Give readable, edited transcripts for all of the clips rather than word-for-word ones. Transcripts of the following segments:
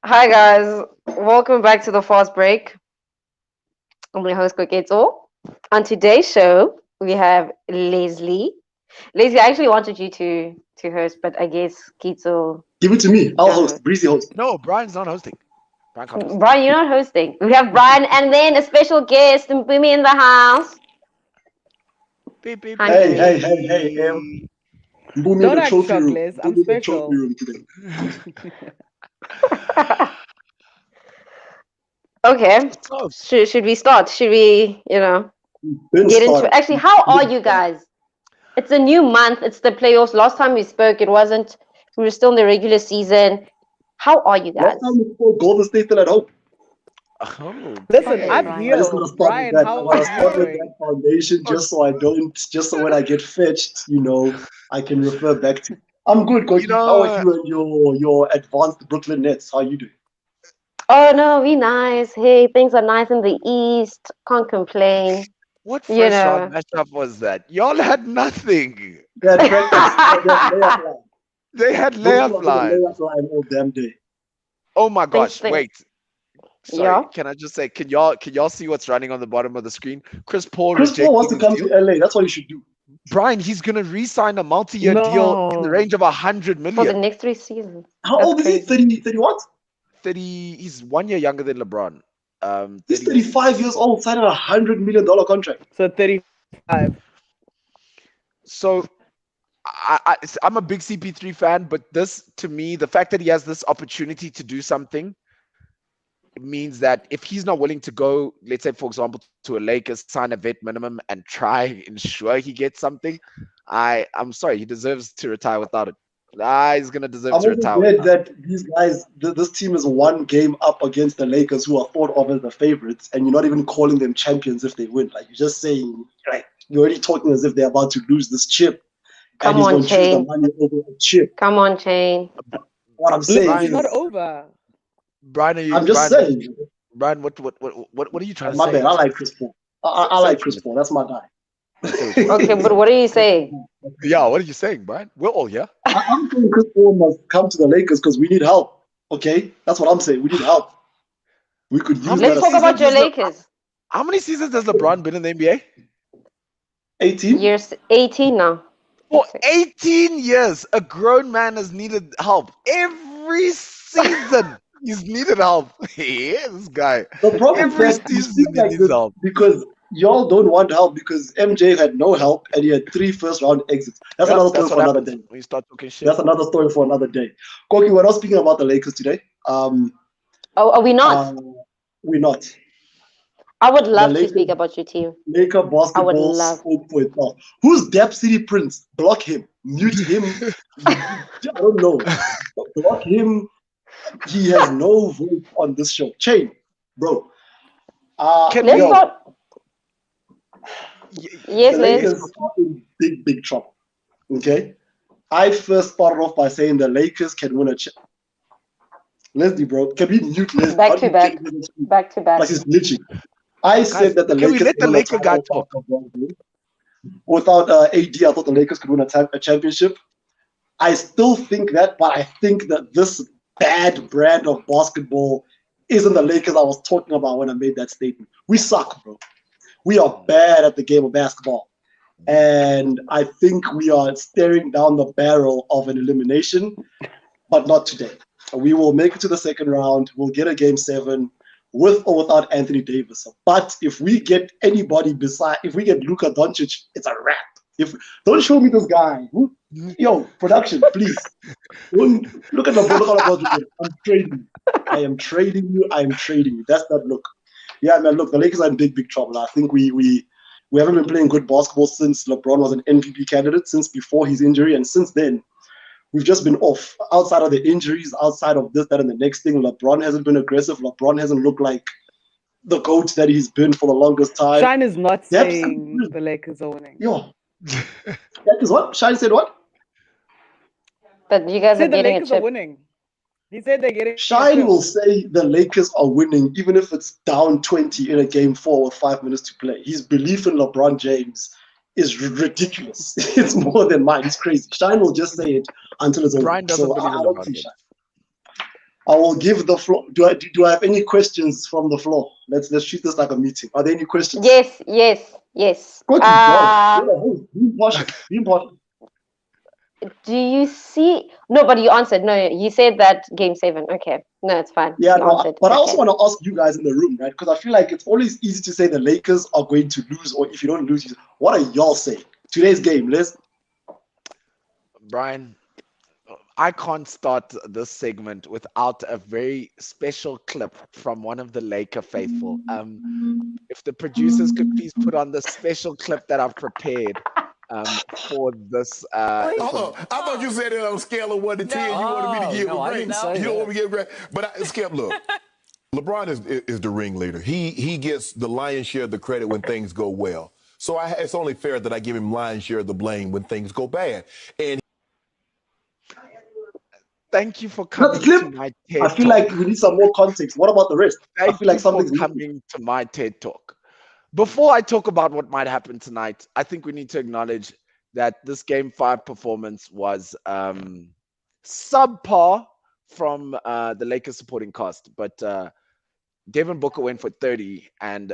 Hi guys, welcome back to the Fast Break. I'm your host Koketo. On today's show, we have Leslie. Leslie, I actually wanted you to host, but I guess Kito. Give it to me. I'll host. Breezy host. No, Brian's not hosting. Brian can't host. Brian, you're not hosting. We have Brian and then a special guest, Mpumi in the house. Beep, beep, Honey. Hey, Boom Don't in the act trophy shocked, room. Les. Boom I'm in the special. trophy room today. Okay. Should we start? Should we, Then get start. into actually how are you guys? It's a new month, it's the playoffs. Last time we spoke, we were still in the regular season. How are you guys? Last time we spoke, Golden State still at home. Oh, Listen, Okay, I'm Brian. I just here. want to start with Brian, that. I how want are to you start with doing? that foundation just so when I get fetched, I can refer back to. I'm good, Koki. How are you and your advanced Brooklyn Nets? How are you doing? Oh no, be nice. Hey, things are nice in the East. Can't complain. what You first round know. matchup was that? Y'all had nothing. They had practice. They had layup line. They had Brooklyn layup was on the lines. layup line all damn day. Oh my gosh! Think- Wait. Sorry, Yeah. can I just say, can y'all see what's running on the bottom of the screen? Chris Paul Chris Paul wants to rejecting come his to deal. LA. That's what he should do. Brian, he's gonna re-sign a multi-year deal in the No. range of 100 For the million. next 3 seasons. How That's old is he? crazy. 30 what? 30. He's 1 year younger than LeBron. He's 30. 35 years old, signing a $100 million contract. So 35. So I'm a big CP3 fan, but this, to me, the fact that he has this opportunity to do something, it means that if he's not willing to go, let's say, for example, to a Lakers, sign a vet minimum and try ensure he gets something, I'm sorry, he deserves to retire without it. He's gonna deserve I'm to also retire glad without it. that these guys, this team is one game up against the Lakers, who are thought of as the favorites, and you're not even calling them champions if they win. Like, you're just saying, like, you're already talking as if they're about to lose this chip, and Come he's on, going to choose the Chain. money over a chip. Come on, Chain. What I'm Listen, saying it's not is, over. Brian, I'm just saying, Brian, what are you trying to my say? bad. I like Chris Paul. I Say like what Chris you Paul. That's my guy. Okay, but what are you saying? Yeah, what are you saying, Brian? We're all here. I'm saying Chris Paul must come to the Lakers because we need help. Okay, that's what I'm saying. We need help. We could use Let's that. talk about your seasons is Lakers. How many seasons has LeBron been in the NBA? 18. Years 18 now. For 18 years, a grown man has needed help. Every season, he's needed help. Yeah, this guy. The problem Every is that you season, speak he like needs this help. because y'all don't want help because MJ had no help and he had 3 first-round exits. That's Yep, another that's story what for another happens day. when you start talking shit. That's another story for another day. Koki, we're not speaking about the Lakers today. Oh, are we not? We're not. I would The love to Lakers, speak about your team. Laker basketball love- spoke for itself. Who's Dap City Prince? Block him. Mute him. I don't know. Block him. He has no voice on this show. Chain, bro. Let's yo, start. Yes, the Les. Lakers are in big trouble. Okay? I first started off by saying the Lakers can win a Leslie, bro, can we mute Leslie? Back to back. Back to back. Like he's glitching. I said that the can we Lakers let the win a Laker guy title talk? without AD. I thought the Lakers could win a championship. I still think that, but I think that this bad brand of basketball isn't the Lakers I was talking about when I made that statement. We suck, bro. We are bad at the game of basketball. And I think we are staring down the barrel of an elimination, but not today. We will make it to the second round. We'll get a game 7 with or without Anthony Davis. But if we get anybody if we get Luka Doncic, it's a wrap. Don't show me this guy. Yo, production, please. Don't look at the protocol. I'm trading. I am trading you. That's that look. Yeah, man. Look, the Lakers are in big trouble. I think we haven't been playing good basketball since LeBron was an MVP candidate, since before his injury, and since then we've just been off. Outside of the injuries, outside of this, that, and the next thing, LeBron hasn't been aggressive. LeBron hasn't looked like the GOAT that he's been for the longest time. Shine is not saying the Lakers are winning. Yo, That is what? Shine said what? But you He guys are said the getting a Lakers are chip. winning. He said they're getting a Shine chip. will say the Lakers are winning even if it's down 20 in a game 4 with 5 minutes to play. His belief in LeBron James is ridiculous. It's more than mine. It's crazy. Shine will just say it until it's over. Brian doesn't So believe I in don't LeBron see James. Shine. I will give the floor. Do I have any questions from the floor? Let's treat this like a meeting. Are there any questions? Yes, yes, yes. Go to dog. You're the host. Be impartial. Be impartial. Do you see? No, but you answered. No, you said that game 7. Okay, no, it's fine. Yeah, You no, answered. but I also Okay. want to ask you guys in the room, right? Because I feel like it's always easy to say the Lakers are going to lose, or if you don't lose, what are y'all saying? Today's game, Liz. Brian, I can't start this segment without a very special clip from one of the Laker faithful. If the producers could please put on the special clip that I've prepared for this. Hold on. I thought you said it on a scale of 1 to 10. You wanted me to give a grade. You don't want me to give a grade. But Skip, look. LeBron is the ringleader. He gets the lion's share of the credit when things go well. So it's only fair that I give him lion's share of the blame when things go bad. And Thank you for That's coming clip. to my TED I feel Talk. like we need some more context. What about the rest? I Thank feel like you for something's missing. coming to my TED Talk. Before I talk about what might happen tonight, I think we need to acknowledge that this Game 5 performance was subpar from the Lakers supporting cast. But Devin Booker went for 30 and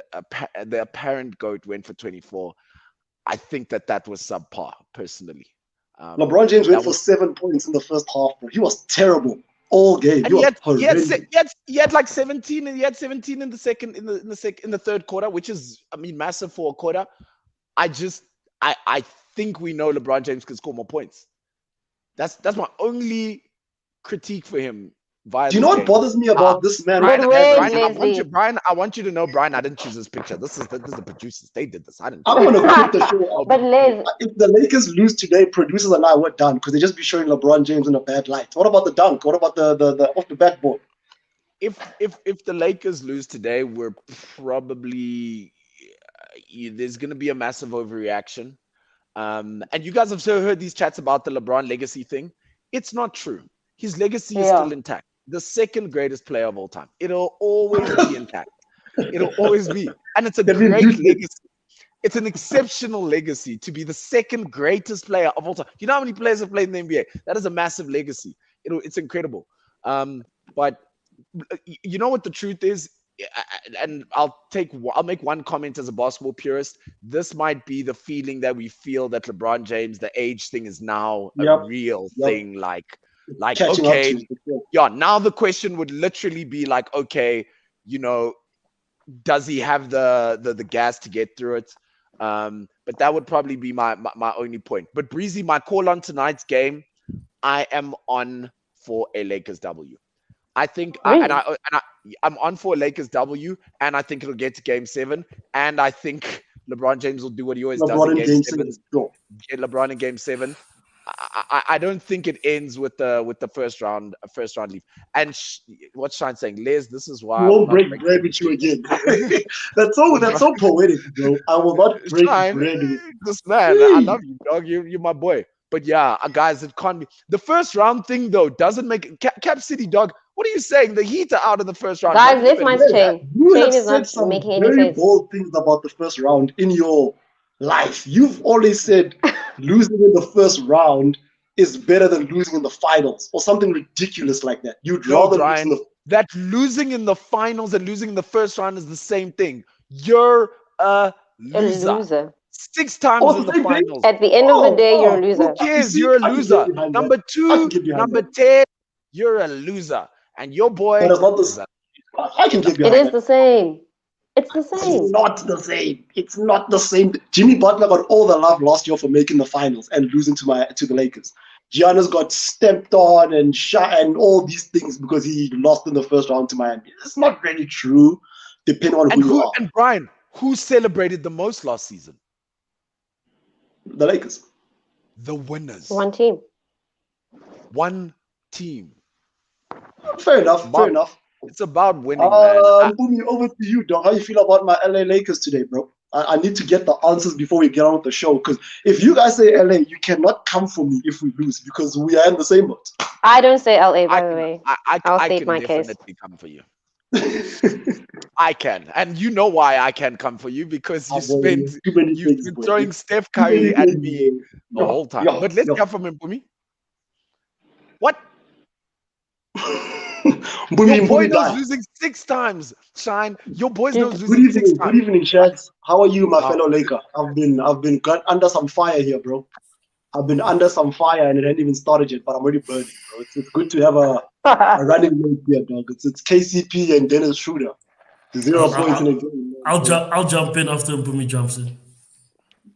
the apparent GOAT went for 24. I think that was subpar, personally. LeBron James went for 7 points in the first half, bro. He was terrible all game. And He was horrendous. he had like 17, and he had 17 in the third quarter, which is, I mean, massive for a quarter. I think we know LeBron James can score more points. That's my only critique for him. Do you know what bothers me about this man? Brian, I want you to know, Brian, I didn't choose this picture. This is the producers. They did this. I didn't. I'm gonna quit the show. But Liz, if the Lakers lose today, producers and I were done because they just be showing LeBron James in a bad light. What about the dunk? What about the off the backboard? If the Lakers lose today, we're probably there's gonna be a massive overreaction. And you guys have so heard these chats about the LeBron legacy thing. It's not true. His legacy is still intact. The second greatest player of all time. It'll always be intact. It'll always be. And it's a great legacy. It's an exceptional legacy to be the second greatest player of all time. You know how many players have played in the NBA? That is a massive legacy. It's incredible. But you know what the truth is? And I'll make one comment as a basketball purist. This might be the feeling that we feel that LeBron James, the age thing is now a real thing. Like okay, now the question would literally be like, okay, you know, does he have the gas to get through it? But that would probably be my only point. But Breezy, my call on tonight's game, I am on for a Lakers W. I think, I'm on for a Lakers W, and I think it'll get to Game 7, and I think LeBron James will do what he always does in Game 7. Get LeBron in Game 7. I don't think it ends with the first round leave. And what's Shine saying? Les, this is why I won't break bread with you again. that's so poetic, bro. I will not break bread with you. This man, I love you, dog. You're my boy. But yeah, guys, it can't be. The first round thing, though, doesn't make Cap City, dog. What are you saying? The Heat are out in the first round. Guys, let's mind Chain. Chain is not making any sense. Very bold things about the first round in your life. You've always said losing in the first round is better than losing in the finals or something ridiculous like that. You'd rather lose in the... That losing in the finals and losing in the first round is the same thing. You're a loser. 6 times in the finals. At the end of the day, you're a loser. Who cares? You're a loser. Number 2, number 10, you're a loser. And your boy... But it's not the same. I can give you It is the same. It's the same. It's not the same. It's not the same. Jimmy Butler got all the love last year for making the finals and losing to the Lakers. Giannis got stepped on and shot and all these things because he lost in the first round to Miami. It's not really true, depending on who you are. And Brian, who celebrated the most last season? The Lakers. The winners. One team. One team. Fair enough. It's about winning, man. Umi, over to you, dog. How you feel about my LA Lakers today, bro? I need to get the answers before we get on with the show. Because if you guys say LA, you cannot come for me if we lose because we are in the same boat. I don't say LA, by the way. I'll I state can my case. definitely come for you. I can, and you know why I can come for you because you've been throwing Steph Curry at me the whole time. But let's hear from him, Bumi. What? Your boy knows losing 6 times, Shine. Your boys knows losing 6 times. Good evening, Shads. How are you, my fellow Laker? I've been got under some fire here, bro. I've been under some fire and it hasn't even started yet, but I'm already burning, bro. It's good to have a running mate here, dog. It's KCP and Dennis Schroeder. 0 points in a game. I'll jump in after Bumi jumps in.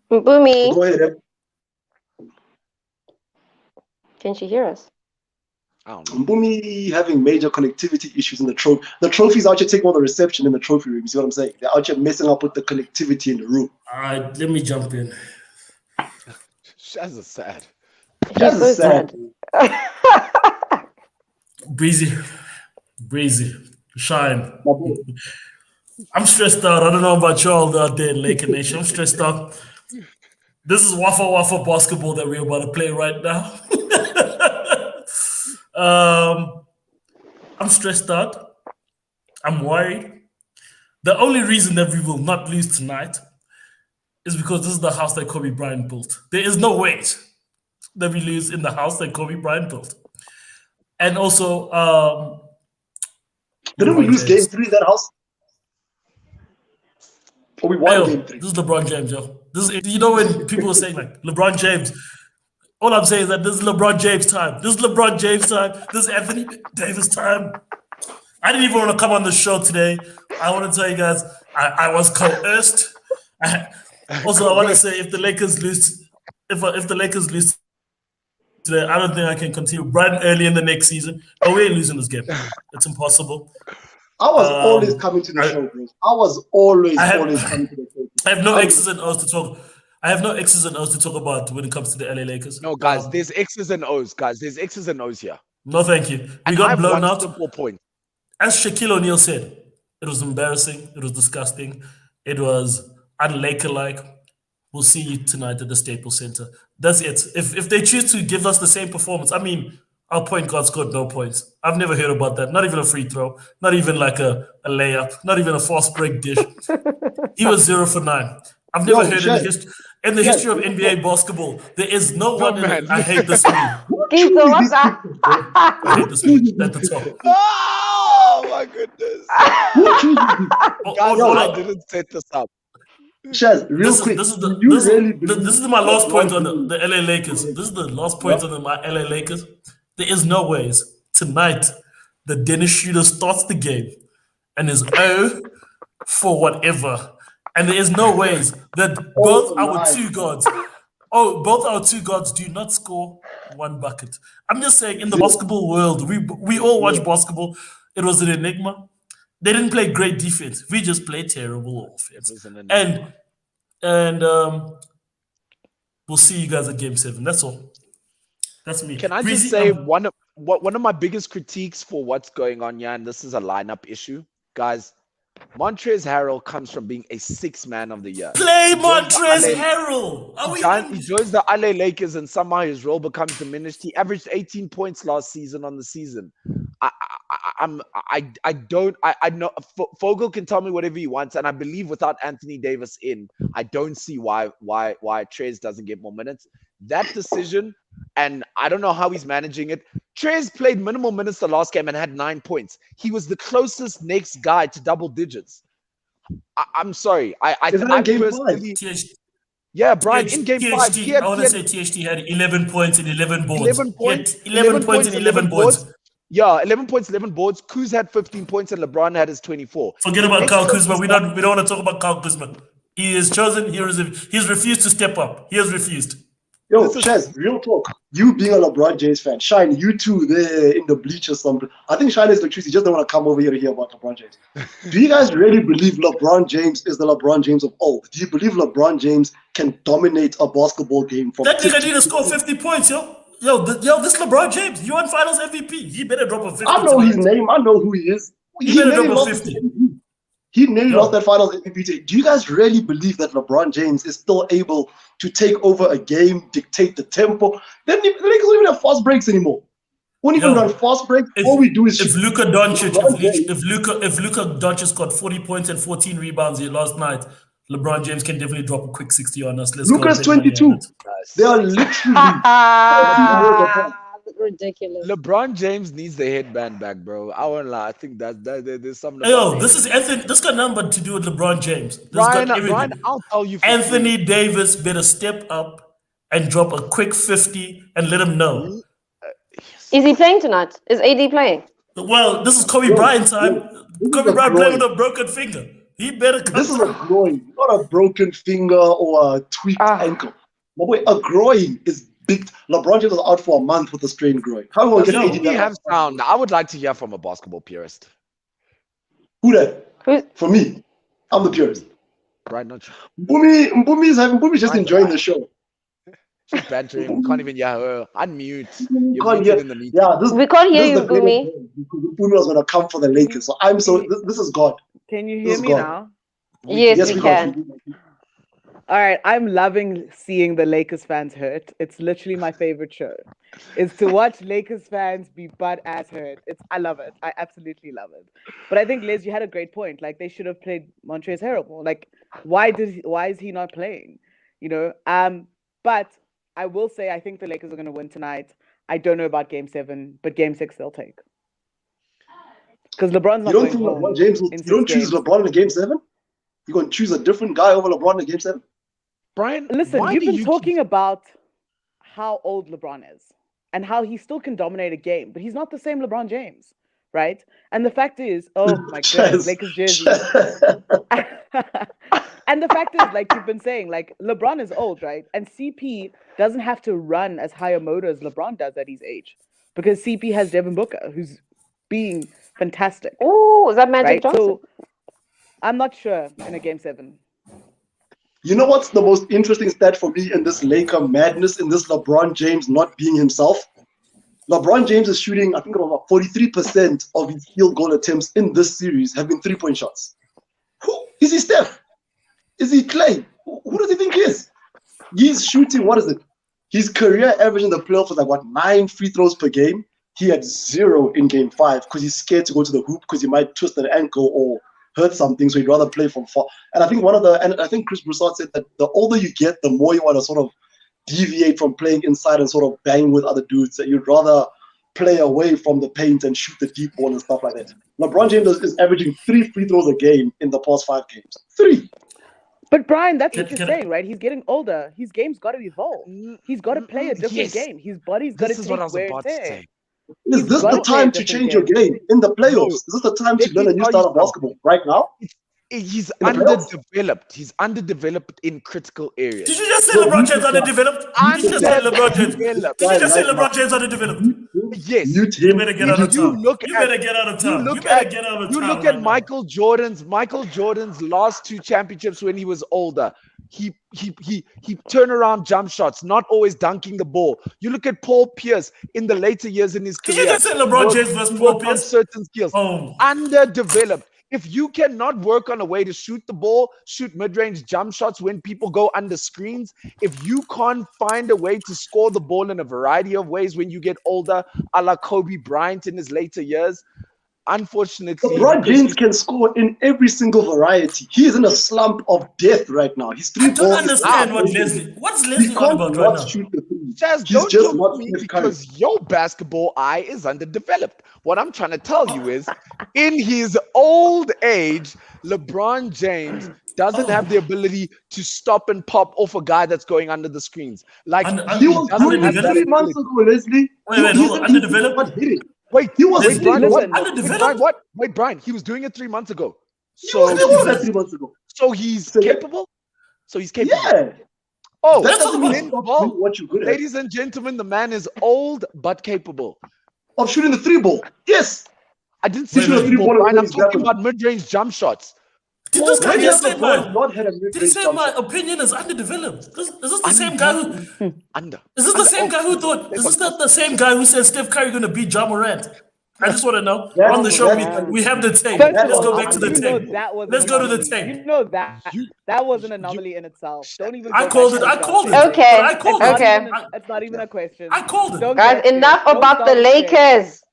Bumi. Go ahead. Can she hear us? Bumi having major connectivity issues in the trophy. The trophy's out here taking all the reception in the trophy room. You see what I'm saying? They're out here messing up with the connectivity in the room. All right, let me jump in. Shaz is sad. He's so sad. Breezy, Shine. I'm stressed out. I don't know about y'all out there in Laker Nation. I'm stressed out. This is waffle basketball that we're about to play right now. I'm stressed out. I'm worried. The only reason that we will not lose tonight is because this is the house that Kobe Bryant built. There is no way that we lose in the house that Kobe Bryant built. And also, didn't we lose game 3 in that house? Or we won game 3? This is LeBron James, yo. This is, you know when people are saying like LeBron James, all I'm saying is that this is LeBron James time. This is LeBron James time. This is Anthony Davis time. I didn't even want to come on the show today. I want to tell you guys, I was coerced. Also, I want to say if the Lakers lose, if the Lakers lose today, I don't think I can continue bright early in the next season. But we ain't losing this game. It's impossible. I was always coming to the show, bro. I was always coming to the show. I have no X's and O's to talk. I have no X's and O's to talk about when it comes to the LA Lakers. No, guys, there's X's and O's, guys. There's X's and O's here. No, thank you. We got blown out. Simple point. As Shaquille O'Neal said, it was embarrassing. It was disgusting. It was un-Laker-like. We'll see you tonight at the Staples Center. That's it. If they choose to give us the same performance, I mean, our point guard scored no points. I've never heard about that. Not even a free throw. Not even like a layup. Not even a fast break dish. He was 0 for 9. I've never heard in the history of NBA basketball, there is no one in it. I hate this man. I hate this man at the top. Oh my goodness. Guys, I didn't set this up. Shaz, real quick. This is my last point on the LA Lakers. This is the last point on my LA Lakers. There is no ways tonight that Dennis Schroeder starts the game and is 0 for whatever. And there is no ways that both our two guards do not score one bucket. I'm just saying, in the basketball world, we all watch basketball. It was an enigma. They didn't play great defense. We just played terrible offense. And we'll see you guys at Game 7. That's all. That's me. Can I just say one of my biggest critiques for what's going on here, and this is a lineup issue, guys. Montrezl Harrell comes from being a 6th man of the year. Play Montrezl Harrell. He joins the LA Lakers and somehow his role becomes diminished. He averaged 18 points last season on the season. I know Fogel can tell me whatever he wants, and I believe without Anthony Davis in, I don't see why Trez doesn't get more minutes. That decision, and I don't know how he's managing it. Trez played minimal minutes the last game and had 9 points. He was the closest next guy to double digits. I'm sorry. I personally. Yeah, Brian, in game 5. I want to say THT had 11 points and 11 boards. 11 points and 11 boards. Yeah, 11 points, 11 boards. Kuz had 15 points and LeBron had his 24. Forget about Kyle Kuzma. We don't want to talk about Kyle Kuzma. He is chosen. He's refused to step up. He has refused. Yo, Chaz, real talk. You being a LeBron James fan, Shine, you two there in the bleachers. I think Shine is the truth. He just don't want to come over here to hear about LeBron James. Do you guys really believe LeBron James is the LeBron James of old? Do you believe LeBron James can dominate a basketball game from that nigga need to score 50 points, yo? Yo, this LeBron James, he won Finals MVP. He better drop a 50. I know his name. I know who he is. He better drop a 50. He nearly lost that Finals MVP. Do you guys really believe that LeBron James is still able to take over a game, dictate the tempo? The Lakers don't even have fast breaks anymore. Won't even run fast breaks. All we do is if Luka Doncic got 40 points and 14 rebounds here last night, LeBron James can definitely drop a quick 60 on us. Luka's 22. They are literally ridiculous. LeBron James needs the headband back, bro. I won't lie. I think that there's something. Yo, this is Anthony. This got nothing to do with LeBron James. Brian, I'll tell you. Anthony Davis better step up and drop a quick 50 and let him know. Is he playing tonight? Is AD playing? Well, this is Kobe Bryant time. Kobe Bryant playing with a broken finger. He better come. This is a groin, not a broken finger or a tweaked ankle. My boy, a groin is big. LeBron James was out for a month with a strained groin. How will get AD have sound? I would like to hear from a basketball purist. Who that? For me, I'm the purist. Right, not you. Mbumi's just enjoying the show. She's bantering. Can't even hear her. Unmute. We can't hear you, Bumi. Bumi was gonna come for the Lakers, so this is God. Can you hear me now? Yes, we can. All right, I'm loving seeing the Lakers fans hurt. It's literally my favorite show. Is to watch Lakers fans be butt-ass hurt. I love it. I absolutely love it. But I think, Liz, you had a great point. Like, they should have played Montrezl Harrell more. Like, why is he not playing? You know? But I will say I think the Lakers are going to win tonight. I don't know about Game 7, but Game 6 they'll take. Because LeBron's not going home. You don't choose LeBron in a Game 7? You're going to choose a different guy over LeBron in Game 7? Brian, listen, you've been talking about how old LeBron is and how he still can dominate a game, but he's not the same LeBron James, right? And the fact is, oh my goodness, Lakers jersey. And the fact is, like you've been saying, like LeBron is old, right? And CP doesn't have to run as high a motor as LeBron does at his age because CP has Devin Booker, who's being fantastic. Oh, is that Magic Johnson? So I'm not sure in a Game 7. You know what's the most interesting stat for me in this Laker madness, in this LeBron James not being himself? LeBron James is shooting, I think, about 43% of his field goal attempts in this series have been three-point shots. Who is he, Steph? Is he Clay? Who does he think he is? He's shooting, what is it? His career average in the playoffs was like, 9 free throws per game? He had 0 in Game 5 because he's scared to go to the hoop because he might twist an ankle or hurt something, so he'd rather play from far. And I think I think Chris Broussard said that the older you get, the more you want to sort of deviate from playing inside and sort of bang with other dudes. That you'd rather play away from the paint and shoot the deep ball and stuff like that. LeBron James is averaging 3 free throws a game in the past 5 games. 3. But Brian, that's what you're saying, right? He's getting older. His game's got to evolve. He's got to play a different game. His body's got to take wear and tear. Is this the time to change your game in the playoffs? Is this the time to learn a new style of basketball right now? He's underdeveloped. He's underdeveloped in critical areas. Did you just say LeBron James underdeveloped? Did you just say LeBron James? Did you just say LeBron James underdeveloped? Yes. You better get out of town. You better get out of town. You better get out of town. You look at Michael Jordan's last 2 championships when he was older. He turned around jump shots, not always dunking the ball. You look at Paul Pierce in the later years in his career. Did you just say LeBron James versus Paul Pierce? Certain skills. Underdeveloped. If you cannot work on a way to shoot the ball, shoot mid-range jump shots when people go under screens, if you can't find a way to score the ball in a variety of ways when you get older, a la Kobe Bryant in his later years, unfortunately, LeBron James can score in every single variety. He's in a slump of death right now. He's 3 balls. I don't understand what's Leslie on about right now. Don't joke me because your basketball eye is underdeveloped. What I'm trying to tell you is, in his old age, LeBron James doesn't have the ability to stop and pop off a guy that's going under the screens. Like he was doing it 3 months ago, Leslie. Wait, hold on. Underdeveloped? Wait, he was Brian, he was doing it 3 months ago. So he was doing that 3 months ago. So he's capable? So he's capable. Yeah. Oh, that doesn't mean what you're good at. Ladies and gentlemen, the man is old but capable. Of shooting the 3 ball. Yes. I didn't say the 3 ball, Brian. I'm talking about mid-range jump shots. Did this guy just say my opinion is underdeveloped? Is this the same guy who... Is this the same guy who thought... Is this not the same guy who said Steph Curry going to beat Ja Morant? I just want to know. That's- On the show, that's- we have the tape. First Let's of go all, back to the you know tape. that was Let's an go to the anomaly. tape. You know that You- that was an anomaly in itself. Don't even. I go called back it. to I the called it. draft Okay, But I called It's it. not okay. even. It's not even a question. I called it. Don't Guys, get scared. enough Don't about the start shit. Lakers.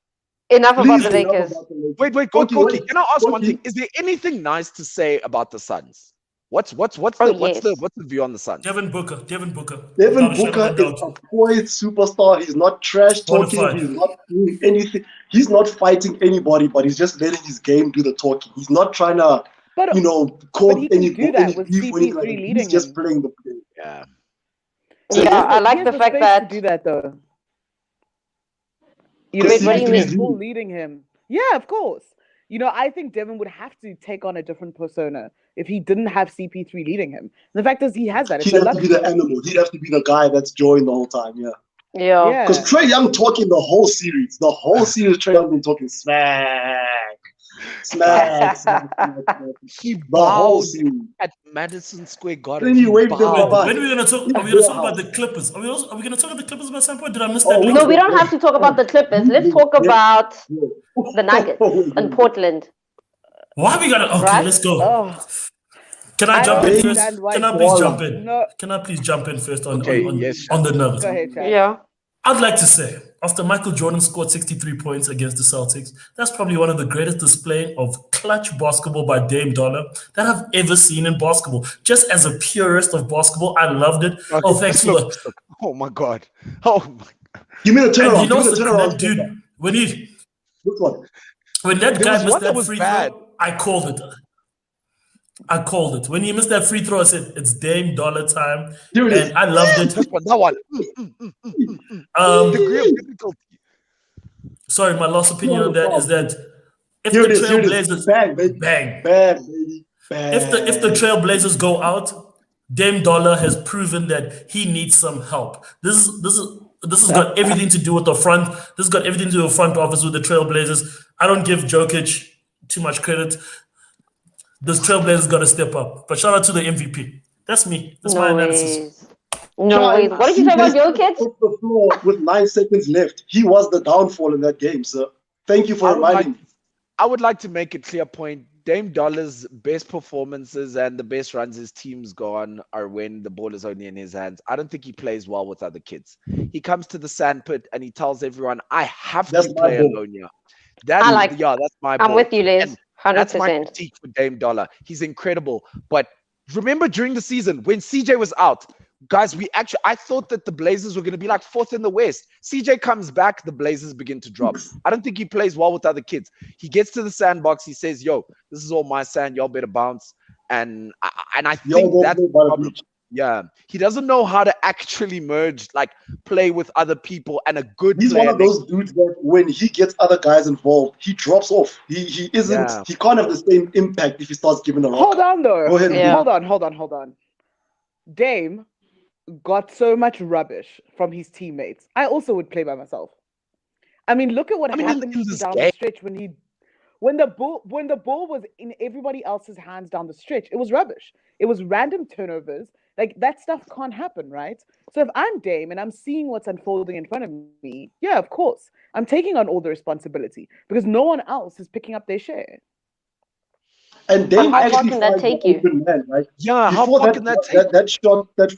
Enough about Please the enough Lakers. about the Lakers. Wait, Koki, Koki. Can I ask one Koki. thing? Is there anything nice to say about the Suns? What's Oh, the view on the Suns? Devin Booker. Devin Without a shadow of Booker a is doubt. a poised superstar. He's not trash talking. Bonafide. He's not doing anything. He's not fighting anybody, but he's just letting his game do the talking. He's not trying to, But cause he can any do that any with beef or anything CP3 like that. leading He's just him. playing the game. Yeah. Yeah, I like the fact space that. to do that though. Wait, what do you especially mean? with Bull leading him. Yeah, of course. I think Devin would have to take on a different persona if he didn't have CP3 leading him. The fact is, he has that. It's He'd a have to be the luxury. animal. He'd have to be the guy that's joined the whole time. Yeah. Yeah. Yeah. Because Trae Young talking the whole series. The whole series, Trae Young been talking smack. He The whole bowed series. at Madison Square Garden. Then he waved them bowed. bye-bye. When are we gonna talk? Are we gonna talk about the Clippers? Are we gonna talk about the Clippers at some point? Did I miss that? Oh, link? No, we don't have to talk about the Clippers. Let's talk about the Nuggets and Portland. Why we gotta? Okay, Right? let's go. Oh, Can I I jump don't in first? understand why Can I please Paul- jump in? No. Can I please jump in first on Okay, on yes, the Nuggets? Go ahead, Chad. Yeah. I'd like to say, after Michael Jordan scored 63 points against the Celtics, that's probably one of the greatest display of clutch basketball by Dame Dollar that I've ever seen in basketball. Just as a purist of basketball, I loved it. Okay, Oh, thanks for look, the. look. Oh my God. Oh my. Give me the And turnaround. you know, Give me the turnaround. dude, Which one? when that There guy was missed one that that was free bad. throw, I called it. When he missed that free throw, I said, it's Dame Dollar time. Here it is. And I loved it. That one. Degree of difficulty. Sorry, my last opinion on that is that if Here the it is. Here it is. Trailblazers Bang, baby. bang. Bang, baby. Bang. If the Trailblazers go out, Dame Dollar has proven that he needs some help. This has got everything to do with the front. This has got everything to do with the front office with the Trailblazers. I don't give Jokic too much credit. This Trailblazers got to step up. But shout out to the MVP. That's me. That's my No analysis. ways. No ways. What did you say about Jokic? Off the floor with 9 seconds left. He was the downfall in that game, sir. Thank you for reminding me. I would like to make a clear point. Dame Dollar's best performances and the best runs his team's gone are when the ball is only in his hands. I don't think he plays well with other kids. He comes to the sandpit and he tells everyone, I have That's to my play ball. alone here. That's my I'm ball. with you, Liz. And that's my 100%. critique for Dame Dollar. He's incredible. But remember during the season when CJ was out, guys, I thought that the Blazers were going to be like fourth in the West. CJ comes back, the Blazers begin to drop. I don't think he plays well with other kids. He gets to the sandbox, he says, yo, this is all my sand, y'all better bounce. And I think that's the problem. Yeah. He doesn't know how to actually merge, like play with other people and a good He's player one of those dudes that when he gets other guys involved, he drops off. He isn't. Yeah. He can't have the same impact if he starts giving a rock. Hold on though. Go ahead. Yeah. Hold on. Dame got so much rubbish from his teammates. I also would play by myself. I mean, look at what happened in this down game. the stretch when the ball was in everybody else's hands down the stretch. It was rubbish. It was random turnovers. Like that stuff can't happen, right? So if I'm Dame and I'm seeing what's unfolding in front of me, yeah, of course, I'm taking on all the responsibility because no one else is picking up their share. And Dame How far actually can that finds the take you? open man, right? Yeah, how Before far can that take? that shot, that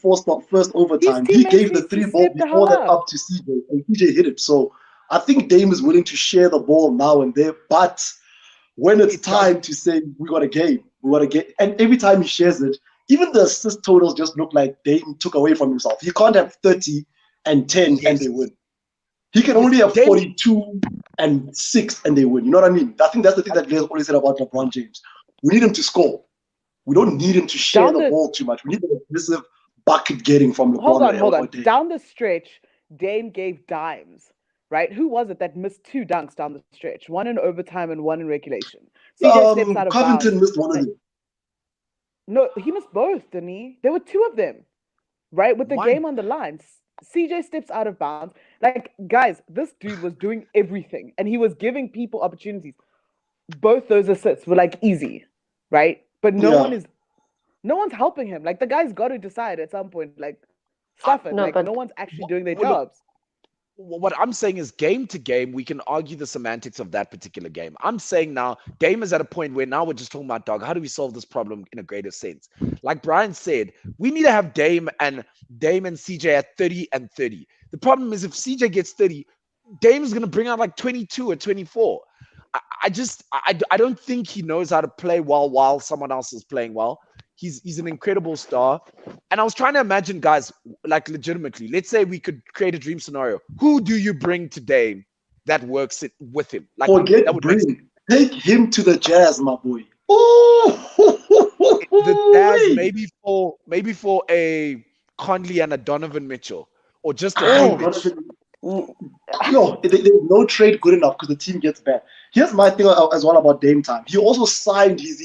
first overtime, he teammates gave the need to 3 ball step the before hell that up. up to CJ, and CJ hit it. So I think Dame is willing to share the ball now and there, but when it's time to say we got a game, and every time he shares it, even the assist totals just look like Dame took away from himself. He can't have 30 and 10 and they win. He can only have 42 and 6 and they win. You know what I mean? I think that's the thing that Blaze always said about LeBron James. We need him to score. We don't need him to share the ball too much. We need the aggressive bucket getting from LeBron. Hold on. Down the stretch, Dame gave dimes, right? Who was it that missed 2 dunks down the stretch? One in overtime and one in regulation. CJ steps out of Covington bounds. missed one of them. No, he missed both, didn't he? There were 2 of them, right? With the game on the line. CJ steps out of bounds. Like, guys, this dude was doing everything and he was giving people opportunities. Both those assists were like easy, right? But no one's helping him. Like, the guy's got to decide at some point, like, stuff it. No, like, but- no one's actually doing their jobs. what I'm saying is game to game, we can argue the semantics of that particular game. I'm saying now, game is at a point where now we're just talking about, dog, how do we solve this problem in a greater sense? Like Brian said, we need to have Dame and CJ at 30 and 30. The problem is if CJ gets 30, Dame is going to bring out like 22 or 24. I don't think he knows how to play well while someone else is playing well. He's an incredible star. And I was trying to imagine, guys, like legitimately, let's say we could create a dream scenario. Who do you bring today that works with him? Like, Forget that would bring. Take him to the Jazz, my boy. Oh, the Jazz maybe for a Conley and a Donovan Mitchell, or just a Vujovic. No, there's no trade good enough because the team gets bad. Here's my thing as well about Dame time. He also signed he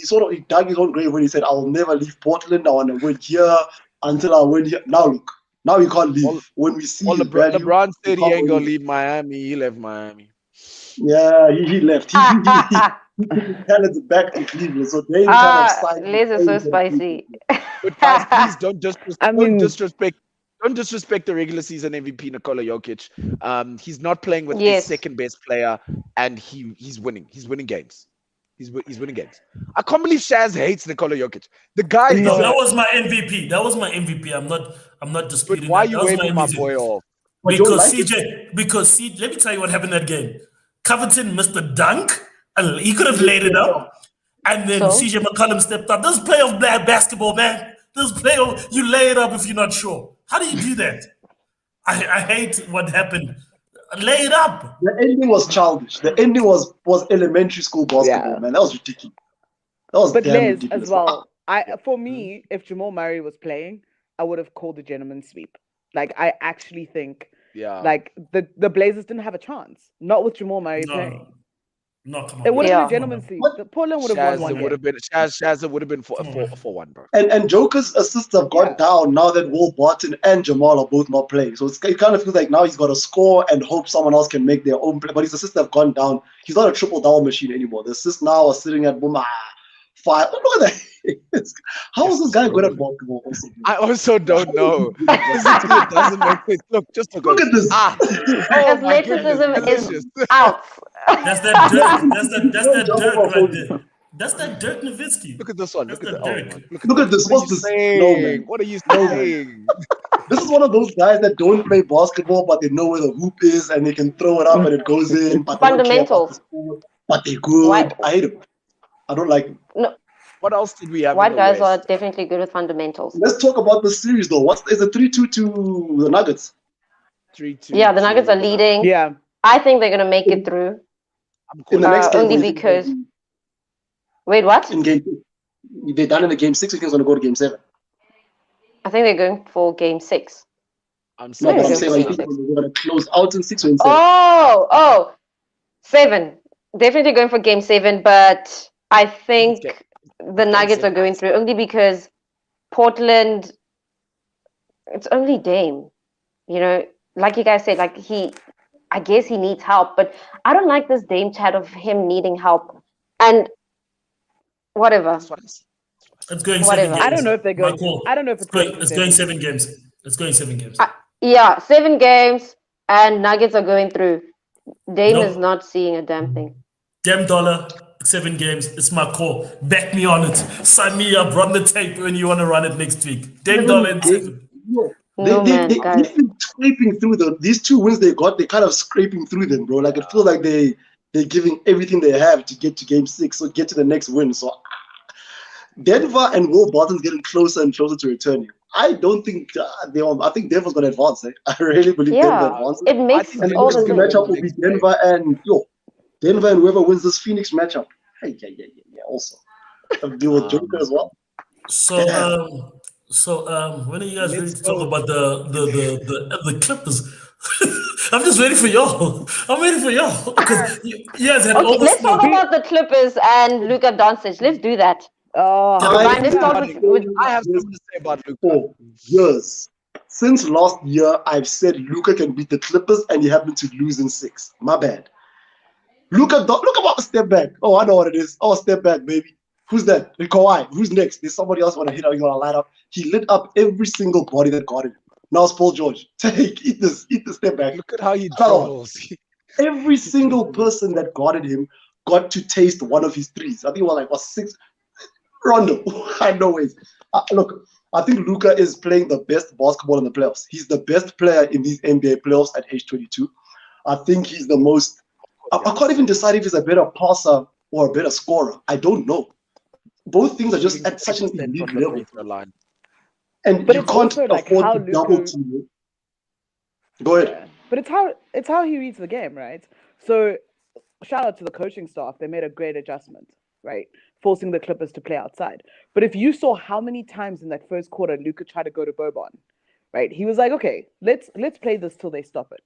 dug his own grave when he said, "I will never leave Portland. I want to win here until I win here." Now look, now he can't leave. When we see LeBron said he ain't gonna leave Miami. He left Miami. Yeah, he left. He talents back to Cleveland. So Dame kind of signed. Liz is so spicy. But guys, please don't disrespect the regular season MVP Nikola Jokic. He's not playing with his second best player, and he's winning. He's winning games. He's winning games. I can't believe Shaz hates Nikola Jokic. The guy. No, that was my MVP. I'm not disputing. But why that. You waving my boy off? Because CJ. Let me tell you what happened that game. Covington missed the dunk. He could have laid it up, and then CJ McCollum stepped up. This is playoff basketball, man. This is playoff. You lay it up if you're not sure. How do you do that? I hate what happened. Lay it up. The ending was childish. The ending was elementary school basketball, man. That was ridiculous. That was damn ridiculous. As well. For me, if Jamal Murray was playing, I would have called the gentleman's sweep. Like, I actually think, like the Blazers didn't have a chance. Not with Jamal Murray playing. No, come on. It would have been a gentleman's sweep. Portland would have won one. Shaz would have been for 1, bro. And Joker's assists have gone down now that Will Barton and Jamal are both not playing. So it kind of feels like now he's got to score and hope someone else can make their own play. But his assists have gone down. He's not a triple-double machine anymore. The assists now are sitting at 5. Look at that. How is this guy good at basketball? I also don't know. It doesn't make sense. Look at this. Athleticism is out. That's that Dirk. That's that Dirk right there. That's that Dirk Nowitzki. Look at this one. Look at this. What's this? No, man. What are you saying? This is one of those guys that don't play basketball, but they know where the hoop is and they can throw it up and it goes in. But fundamentals. But they're good. I hate him. I don't like him. No. What else did we have? White guys are definitely good with fundamentals. Let's talk about the series though. Is it 3-2 to the Nuggets? 3-2. Yeah, the Nuggets are leading. Yeah. I think they're gonna make it through. In the next game, only because. Wait, what? In game 2. They're done in the game 6. I think it's gonna go to game 7. I think they're going for game 6. I'm saying they're gonna close out in 6 or in 7. Oh, 7. Definitely going for game 7, but I think the Nuggets are going through only because Portland, it's only Dame. You know, like you guys said, like I guess he needs help, but I don't like this Dame chat of him needing help. And whatever. It's going 7 games. I don't know if they're going. I don't know if it's going 7 games. It's going 7 games. Yeah, 7 games, and Nuggets are going through. Dame is not seeing a damn thing. Damn dollar. 7 games. It's my call. Back me on it. Sign me up. Run the tape when you want to run it next week. $10 and 7. They've been scraping through these 2 wins they got. They're kind of scraping through them, bro. Like it feels like they're giving everything they have to get to game 6 or get to the next win. So Denver and Will Barton's getting closer and closer to returning. I don't think I think Denver's going to advance. I really believe Denver advances. It makes all the matchup will be Denver and whoever wins this Phoenix matchup. Yeah. Also, I'll deal with Joker as well. So, when are you guys ready to talk about the Clippers? I'm just waiting for y'all. I'm waiting for y'all because you guys had all this. Let's talk about the Clippers and Luka Doncic. Let's do that. I have something to say about Luka. For years. Since last year, I've said Luka can beat the Clippers, and he happened to lose in 6. My bad. Look about step back. Oh, I know what it is. Oh, step back, baby. Who's that? Kawhi. Who's next? There's somebody else want to hit out. You want to light up. He lit up every single body that got him. Now it's Paul George. Eat this step back. Look at how he Come on. dribbles. Every single person that guarded him got to taste one of his threes. I think it was 6. Rondo. I know ways. Look, I think Luka is playing the best basketball in the playoffs. He's the best player in these NBA playoffs at age 22. I think he's the most. I can't even decide if he's a better passer or a better scorer. I don't know. Both things are just at such an elite level. And But you it's can't also, like, afford how to double Luka- team. Go ahead. Yeah. But it's how he reads the game, right? So shout out to the coaching staff. They made a great adjustment, right? Forcing the Clippers to play outside. But if you saw how many times in that first quarter Luka tried to go to Boban, right? He was like, okay, let's play this till they stop it.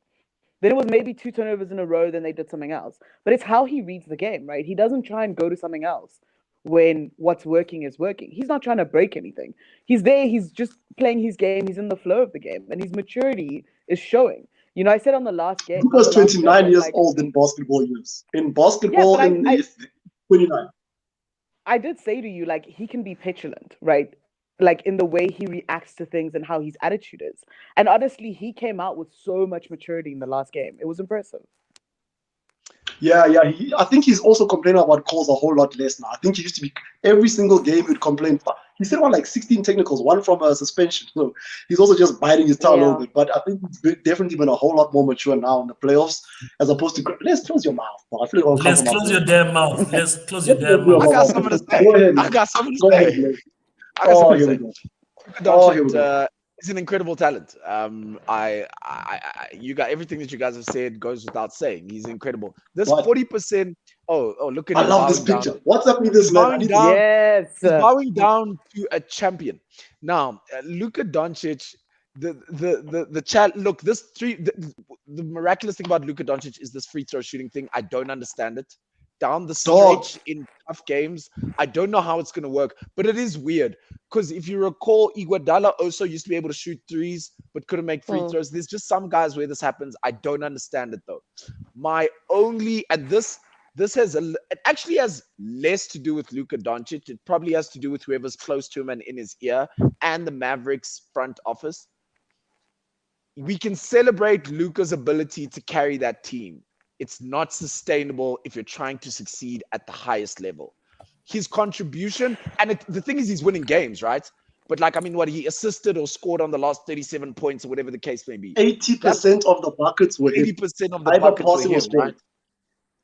Then it was maybe 2 turnovers in a row, then they did something else. But it's how he reads the game, right? He doesn't try and go to something else when what's working is working. He's not trying to break anything. He's there, he's just playing his game, he's in the flow of the game, and his maturity is showing. You know, I said on the last game. He was on the last 29 show, years like, old in basketball years. In basketball, but he's 29. I did say to you, like, he can be petulant, right? Like, in the way he reacts to things and how his attitude is. And honestly, he came out with so much maturity in the last game. It was impressive. Yeah. I think he's also complaining about calls a whole lot less now. I think he used to be every single game he'd complain. He said about like 16 technicals, one from a suspension. So he's also just biting his tongue a little bit. But I think he's definitely been a whole lot more mature now in the playoffs as opposed to. Let's close your mouth. I feel like Let's close your damn mouth. Let's close your damn I mouth. got something to say. Go ahead. I got something to Go say. ahead. I got something to Here we say. go. Luka Here we go. Doncic is an incredible talent. You got everything that you guys have said goes without saying. He's incredible. This What? 40%. Oh, look at him. I love this bowing picture. down. What's up with this, man? I need to Down. Yes. He's bowing down to a champion. Now, Luka Doncic, the chat. Look, the miraculous thing about Luka Doncic is this free throw shooting thing. I don't understand it. Down the stretch in tough games, I don't know how it's going to work, but it is weird because if you recall, Iguodala also used to be able to shoot threes but couldn't make free throws. There's just some guys where this happens. I don't understand it though. This it actually has less to do with Luka Doncic. It probably has to do with whoever's close to him and in his ear and the Mavericks front office. We can celebrate Luka's ability to carry that team. It's not sustainable if you're trying to succeed at the highest level. His contribution, and the thing is, he's winning games, right? But like, I mean, what he assisted or scored on the last 37 points or whatever the case may be. 80% of the buckets were 80% of the either buckets were passing or him, scoring.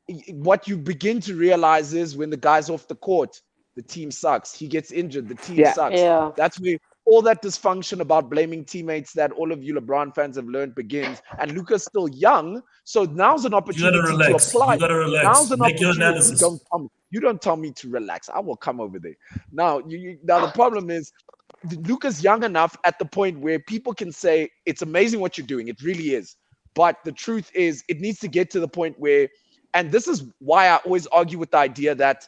right? What you begin to realize is when the guy's off the court, the team sucks. He gets injured, the team sucks. Yeah. That's where all that dysfunction about blaming teammates that all of you LeBron fans have learned begins. And Luka's still young, so now's an opportunity to apply. You gotta relax. Now's an Make your opportunity. analysis. You don't tell me to relax. I will come over there. Now the problem is Luka's young enough at the point where people can say it's amazing what you're doing. It really is. But the truth is, it needs to get to the point where, and this is why I always argue with the idea that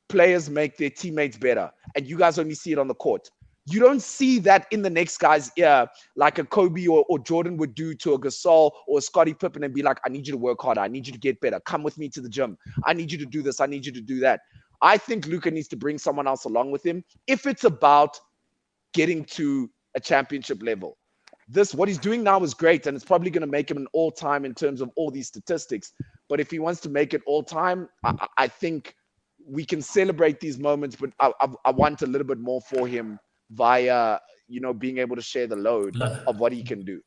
players make their teammates better, and you guys only see it on the court. You don't see that in the next guy's ear, like a Kobe or Jordan would do to a Gasol or a Scottie Pippen and be like, I need you to work harder. I need you to get better. Come with me to the gym. I need you to do this. I need you to do that. I think Luka needs to bring someone else along with him if it's about getting to a championship level. What he's doing now is great, and it's probably going to make him an all-time in terms of all these statistics. But if he wants to make it all-time, I think we can celebrate these moments, but I want a little bit more for him via, being able to share the load of what he can do.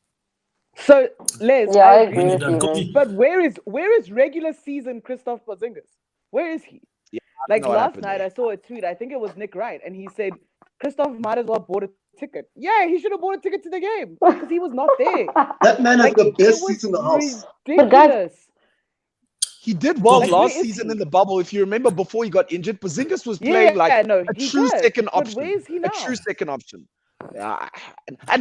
So, Les, I agree with you, Les. But where is regular season Christoph Porzingis? Where is he? Yeah, like last night, I saw a tweet. I think it was Nick Wright, and he said Christoph might as well bought a ticket. Yeah, he should have bought a ticket to the game because he was not there. That man has the best seats in the house. Ridiculous. He did well last season in the bubble. If you remember, before he got injured, Porzingis was playing a true second option. Where is he now? A true second option. Yeah.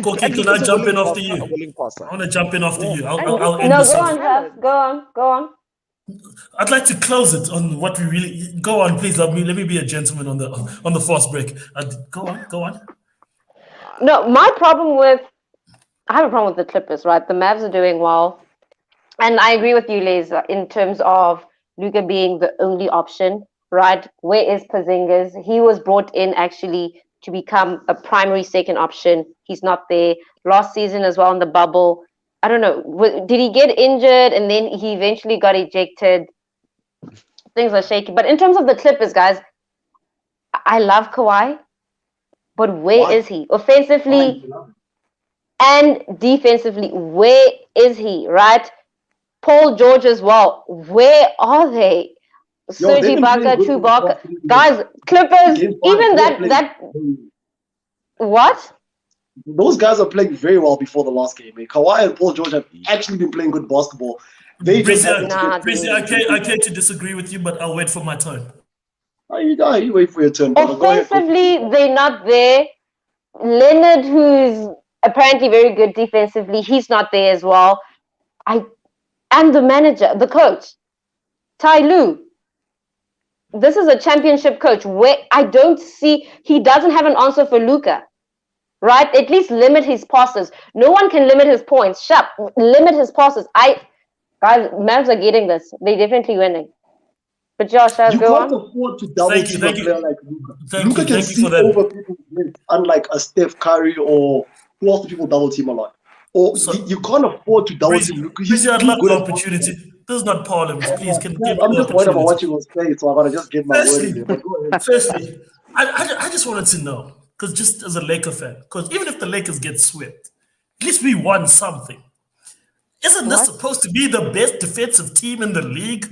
Koki, can I jump in after you? I want to jump in after you. I'll end no, this. Go on, Jeff. Go on. I'd like to close it on what we really go on. Please let me be a gentleman on the fast break. Go on. No, I have a problem with the Clippers. Right, the Mavs are doing well. And I agree with you, Les, in terms of Luka being the only option, right? Where is Porzingis? He was brought in actually to become a primary second option. He's not there. Last season as well in the bubble. I don't know. Did he get injured and then he eventually got ejected? Things are shaky. But in terms of the Clippers, guys, I love Kawhi, but where is he? Offensively and defensively, where is he, right? Paul George as well. Where are they? Serge Ibaka, Chewbacca. Guys, Clippers, even that what? Those guys are playing very well before the last game. Kawhi and Paul George have actually been playing good basketball. They just I can't to disagree with you, but I'll wait for my turn. You wait for your turn. Offensively, they're not there. Leonard, who's apparently very good defensively, he's not there as well. And the manager, the coach, Ty Lue. This is a championship coach where I don't see, he doesn't have an answer for Luka, right? At least limit his passes. No one can limit his points. Limit his passes. Guys, Mavs are getting this. They're definitely winning. But Josh, I'll go on. You can't afford to double team a player like Luka. Luka can see over people's heads, unlike a Steph Curry or who else do people double team a lot. Or you can't afford to double team Luka. Please, I'd love the opportunity. This is not Parliament. Please, can give me I'm just worried about what you will say, so I gotta just get my word in there. Firstly, I just wanted to know, because just as a Laker fan, because even if the Lakers get swept, at least we won something. Isn't this supposed to be the best defensive team in the league?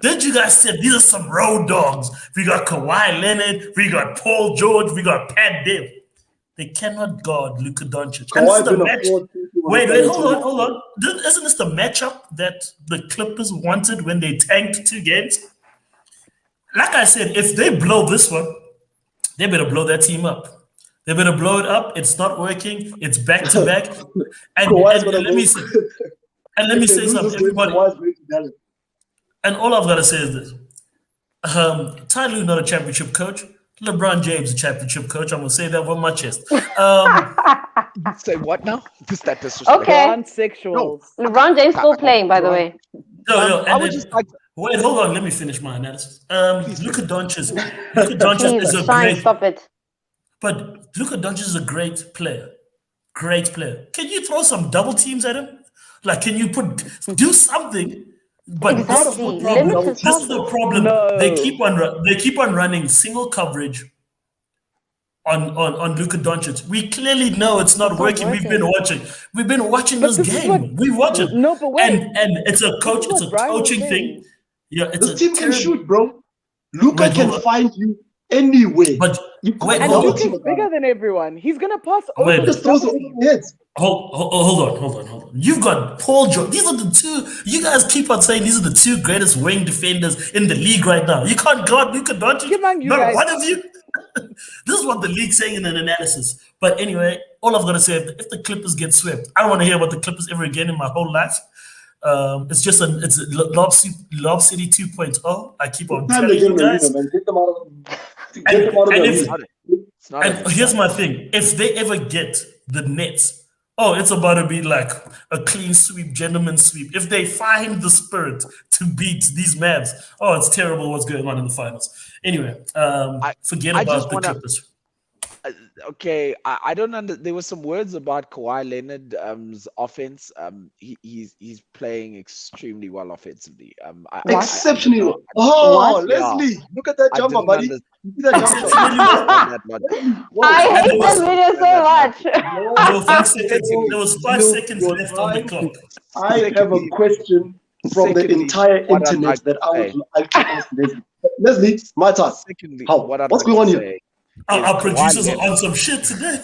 Didn't you guys say these are some road dogs? We got Kawhi Leonard, we got Paul George, we got Pat Dev. They cannot guard Luka Doncic. And this is the match. Wait, hold on. Isn't this the matchup that the Clippers wanted when they tanked 2 games? Like I said, if they blow this one, they better blow that team up. They better blow it up. It's not working. It's back to back. And let me say something, everybody. And all I've got to say is this. Ty Lue not a championship coach. LeBron James a championship coach. I'm going to say that with my chest. Say what now? Is that disrespectful? Okay. Transsexuals. No. LeBron James still playing, by the way. Wait, hold on. Let me finish my analysis. Luka Doncic is a great... Stop it. But Luka Doncic is a great player. Great player. Can you throw some double teams at him? Like, can you do something? But exactly. This is the problem. No. They keep on running single coverage on Luka Doncic. We clearly know it's not working. We've been watching this game. We watch it. No, but wait. And it's a coaching thing. Yeah, this team can shoot, bro. Luka can find you anyway. But and Luka's bigger than everyone. He's gonna pass over. Just throws it over heads. Hold on. You've got Paul George. These are the two. You guys keep on saying these are the 2 greatest wing defenders in the league right now. You can't guard Luka Doncic. Not one of you. This is what the league's saying in an analysis. But anyway, all I've got to say, if the Clippers get swept, I don't want to hear about the Clippers ever again in my whole life. It's just it's a Lob City 2.0. I keep on telling you guys. Get them out of And here's my thing: if they ever get the Nets, it's about to be like a clean sweep, gentleman sweep. If they find the spirit to beat these Mavs, it's terrible what's going on in the finals. Anyway, forget about the Clippers. Okay, I don't understand. There were some words about Kawhi Leonard's offense. He's playing extremely well offensively. Exceptionally well. Leslie, look at that jumper, buddy. You see that jumper? I hate this video so much. There was 5 seconds left on the clock. I have a question from the entire internet that I would like to ask Leslie. Leslie, my turn. What's going on here? Our producers are on some shit today.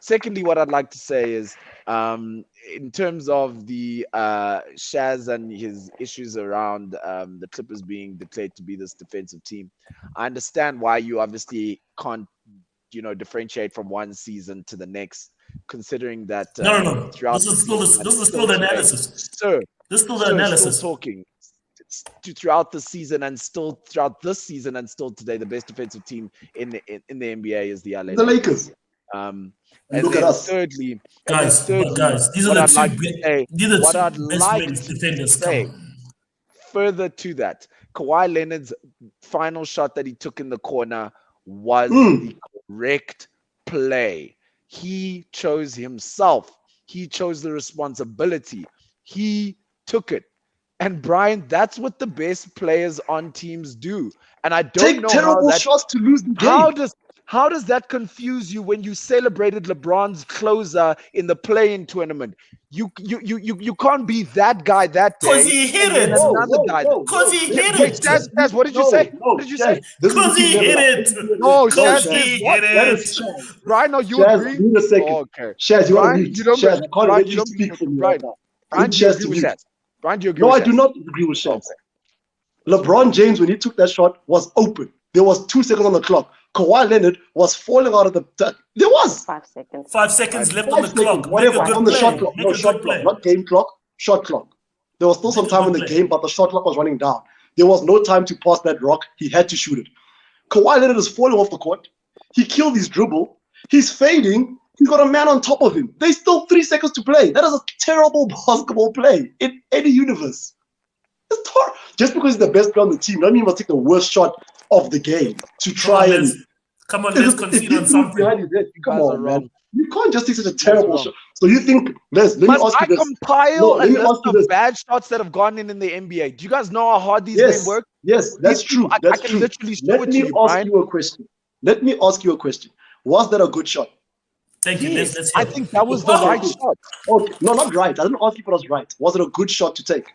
Secondly, what I'd like to say is, in terms of the Shaz and his issues around the Clippers being declared to be this defensive team, I understand why you obviously can't, differentiate from one season to the next, considering that no. This is still the analysis. Sir, this is still the analysis. Still talking. Throughout the season and still throughout this season and still today, the best defensive team in the NBA is the Lakers. And look at us. Thirdly, guys, these are the two best defenders. Further to that, Kawhi Leonard's final shot that he took in the corner was the correct play. He chose himself. He chose the responsibility. He took it. And Brian, that's what the best players on teams do. And I don't Take know terrible how that, shots to lose the game. how does that confuse you when you celebrated LeBron's closer in the play-in tournament? You can't be that guy that day. Because he hit it. Another guy. Because he hit Wait, it. Shaz, what did you say? No, What did you Shaz, say? this is Because the he key hit level. it. No, Because Shaz, he what? hit That it. is Shaz. Brian, are you Shaz, agree? give me a second. Oh, okay. Shaz, you want Brian, to mute? you don't Shaz, I can't Brian, let you you don't speak for me Brian, right now. I Brian, need do you Shaz agree to with mute. Shaz? Brian, do you agree No, with I do Shaz? not agree with Shaz. Okay. LeBron James, when he took that shot, was open. There was 2 seconds on the clock. Kawhi Leonard was falling out of the. There was 5 seconds. 5 seconds left 5 on the seconds, clock. Make whatever, a good on the shot play. clock. Make No, a shot good clock, play. not game clock, shot clock. There was still some Make a time in good the play. game, but the shot clock was running down. There was no time to pass that rock. He had to shoot it. Kawhi Leonard is falling off the court. He killed his dribble. He's fading. He's got a man on top of him. There's still 3 seconds to play. That is a terrible basketball play in any universe. It's just because he's the best player on the team, doesn't mean he must take the worst shot of the game to try and. Let's concede on something. Behind his head, come guys are on, wrong. man. You can't just take such a terrible shot. So you think, let me Must ask I you this. compile let a me list ask you of this. bad shots that have gone in the NBA? Do you guys know how hard these Yes, men work? yes, that's These people, true. I That's can true. literally show Let it to me you, ask Brian. you a question. Let me ask you a question. Was that a good shot? Thank you. Yes, Let's I hear. think that was the Oh, right shot. Okay, no, not right. I didn't ask you if it was right. Was it a good shot to take?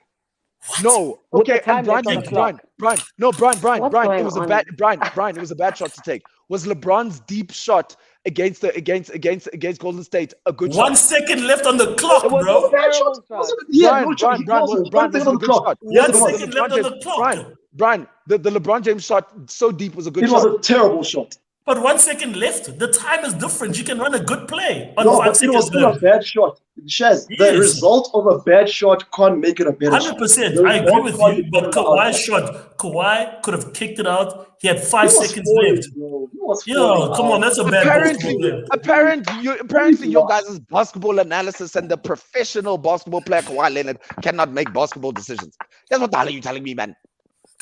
No, With the okay, time and Brian, left on the clock. Brian, What's Brian, going it was a on? bad Brian, it was a bad shot to take. Was LeBron's deep shot against Golden State a good 1 shot? second left on the clock, It was bro. a terrible shot. Was it? Yeah, Brian, no shot. He Brian, calls it. Brian, 1 was second it on a the good clock. shot? Yes, One it was. second left on the clock. Brian, the LeBron James shot so deep was a good It was shot. a terrible shot. But 1 second left. The time is different. You can run a good play on No, 5 but it was seconds still a left. bad shot. Shaz, the Yes. result of a bad shot can't make it a better shot. 100%. The I agree result with can't you, determine but the Kawhi's outcome. shot, Kawhi could have kicked it out. He had He 5 was seconds falling, left. bro. He was Yo, falling come out. on, that's a bad basketball player. Apparently, your guys' basketball analysis and the professional basketball player Kawhi Leonard cannot make basketball decisions. That's what the hell are you telling me, man?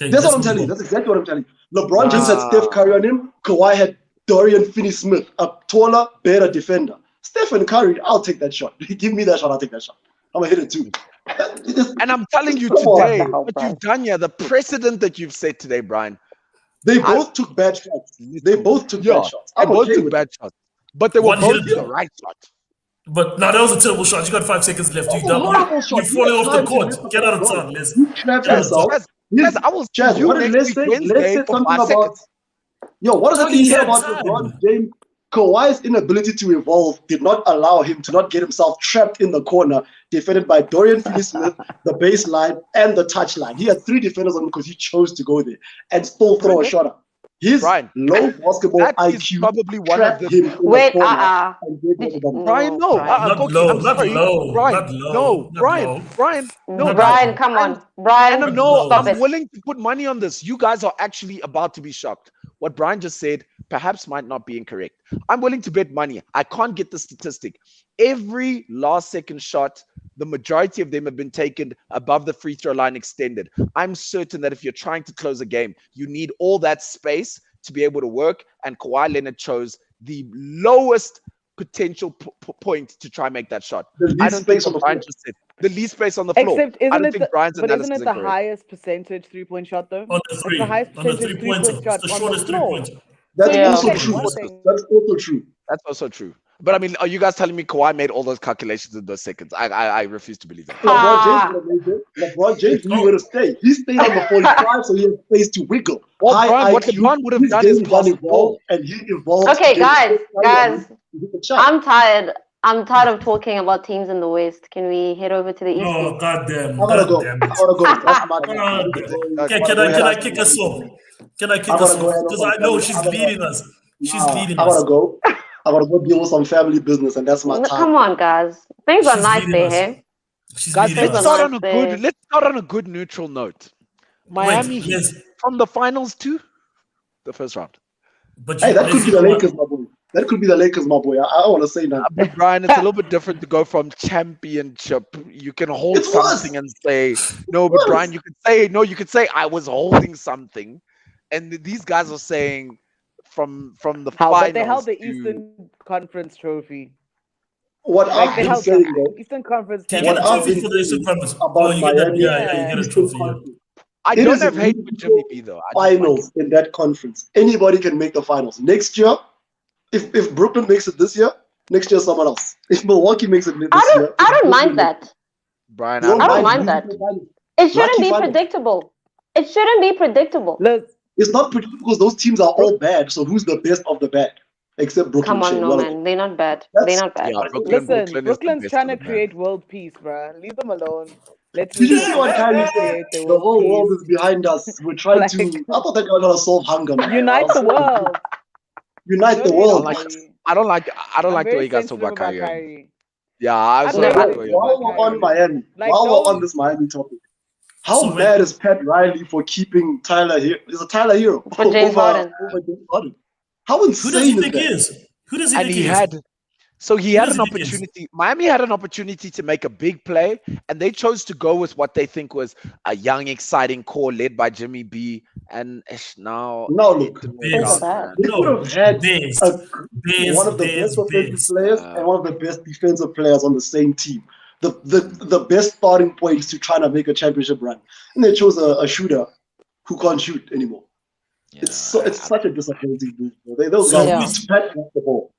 Okay, That's what let's I'm move telling you. on. That's exactly what I'm telling you. LeBron James had Steph Curry on him. Kawhi had Dorian Finney-Smith, a taller, better defender. Stephen Curry, I'll take that shot. Give me that shot, I'll take that shot. I'm going to hit it too. And I'm telling you Come on. today, What the hell, what Brian? you've done here, the precedent that you've set today, Brian. They both took bad shots. They both took bad shots. They I'm both okay took with bad shots, but they were One both hit- the right shot. But now that was a terrible shot. You got 5 seconds left. That's a horrible shot. You're falling You off had the time to miss court. the Get out of ball. town, Les. He trapped Get out of himself. town. Chaz, I will see Chaz, you what did next Les week say? Les Wednesday said for something 5 about. seconds. Yo, what does that Dog, thing he say had about time. LeBron James? Kawhi's inability to evolve did not allow him to not get himself trapped in the corner, defended by Dorian Finney-Smith, the baseline, and the touchline. He had 3 defenders on him because he chose to go there and still throw a shot up. His Brian, low basketball that is IQ probably one of trapped the him in the Wait, corner. And gave him the ball. Brian, no, Not Koki, low, I'm not sorry. low, Brian, not low, no, not Brian, low. Brian, no, Brian, guys, come on. And Brian, no, stop I'm it. willing to put money on this. You guys are actually about to be shocked. What Brian just said perhaps might not be incorrect. I'm willing to bet money. I can't get the statistic. Every last second shot, the majority of them have been taken above the free throw line extended. I'm certain that if you're trying to close a game, you need all that space to be able to work. And Kawhi Leonard chose the lowest potential point to try and make that shot. I don't think what Brian just said. The least space on the floor. Except, I isn't don't it think Brian's but analysis isn't it is the incorrect. highest percentage 3-point shot though? On the three. It's the highest On the percentage 3-pointer. 3-point shot It's the on the shortest floor. 3-pointer. That's Yeah. also Okay, true. one thing. That's also true. That's also true. But I mean, are you guys telling me Kawhi made all those calculations in those seconds? I refuse to believe that. LeBron James would have made it. LeBron James knew where to stay. He stayed on the 45, so he had space to wiggle. Well, High Brian, what IQ, LeBron would have his done game is got pass the evolved, ball. and he evolved. Okay, to get guys, to hit the shot. I'm tired. I'm tired of talking about teams in the West. Can we head over to the East? Oh, goddamn. I gotta go. Goddamn I it. gotta go. That's my time. Okay, can I kick us off? Can I kick I us gotta go off? ahead Because on I know family. she's I gotta- leading us. She's Nah, leading I us. gotta go. I gotta go deal with some family business, and that's my time. Come on, guys. Things are She's nice leading there, us. hey? She's Guys, leading let's Things us. are start nice on a there. good. Let's start on a good neutral note. Miami Wait, Heat yes. from the finals to the first round. But Hey, that let's could be see the what- Lakers, my boy. That could be the Lakers, my boy. I want to say that. But Brian, it's a little bit different to go from championship. You can hold It's worse. something and say no, but Brian, you could say no. You could say I was holding something, and these guys are saying from the finals. But they held the to- Eastern Conference trophy. What Like I've they been held saying, the though, Eastern Conference. Do you get What a I've trophy been for the Eastern saying Conference? about Oh, you get that. Miami Yeah, and you get a Eastern trophy. Yeah. Conference. I It don't is have hate for beautiful Jimmy B though. I just like finals in that conference. Anybody can make the finals. Next year, if Brooklyn makes it this year, next year someone else. If Milwaukee makes it this year, I don't mind that. Brian. You I don't mind mind that. losing the finals. It shouldn't Lucky be finals. predictable. It shouldn't be predictable. It's not predictable because those teams are all bad. So who's the best of the bad? Except Brooklyn. Come on, Shane. no Well, man, they're not bad. That's- They're not bad. Yeah, Listen, Brooklyn is the Brooklyn's best trying of to the create world peace, bruh. Leave them alone. Let's Did you leave see them what Kyrie alone. said? Create their The world whole world peace. is behind us. We're trying Like- to. I thought that guy was gonna solve hunger, man. Unite the world. Unite the Don't hate world. on Kyrie. I don't like I'm the way very you guys talk sensitive about about Kyrie. Kyrie. Yeah, I I'm also very don't like the Wait, way sensitive while about we're on Kyrie. Miami, Like, while no- we're on this Miami topic, how So mad is Pat Riley for keeping Tyler here? Is a Tyler Hero For James Harden. over James Harden? How Who does he insane is think he that? is? Who does he and think he he is? had so he Who had does an he think he is? opportunity. Miami had an opportunity to make a big play, and they chose to go with what they think was a young, exciting core led by Jimmy B. And now Now look, it didn't work Bears. so out, bad. man. they No, could have had Bears. one of the best offensive players and one of the best defensive players on the same team. The best starting points to trying to make a championship run, and they chose a shooter who can't shoot anymore. It's such a disappointing move. Bro. Those So guys who's- Pat got the ball.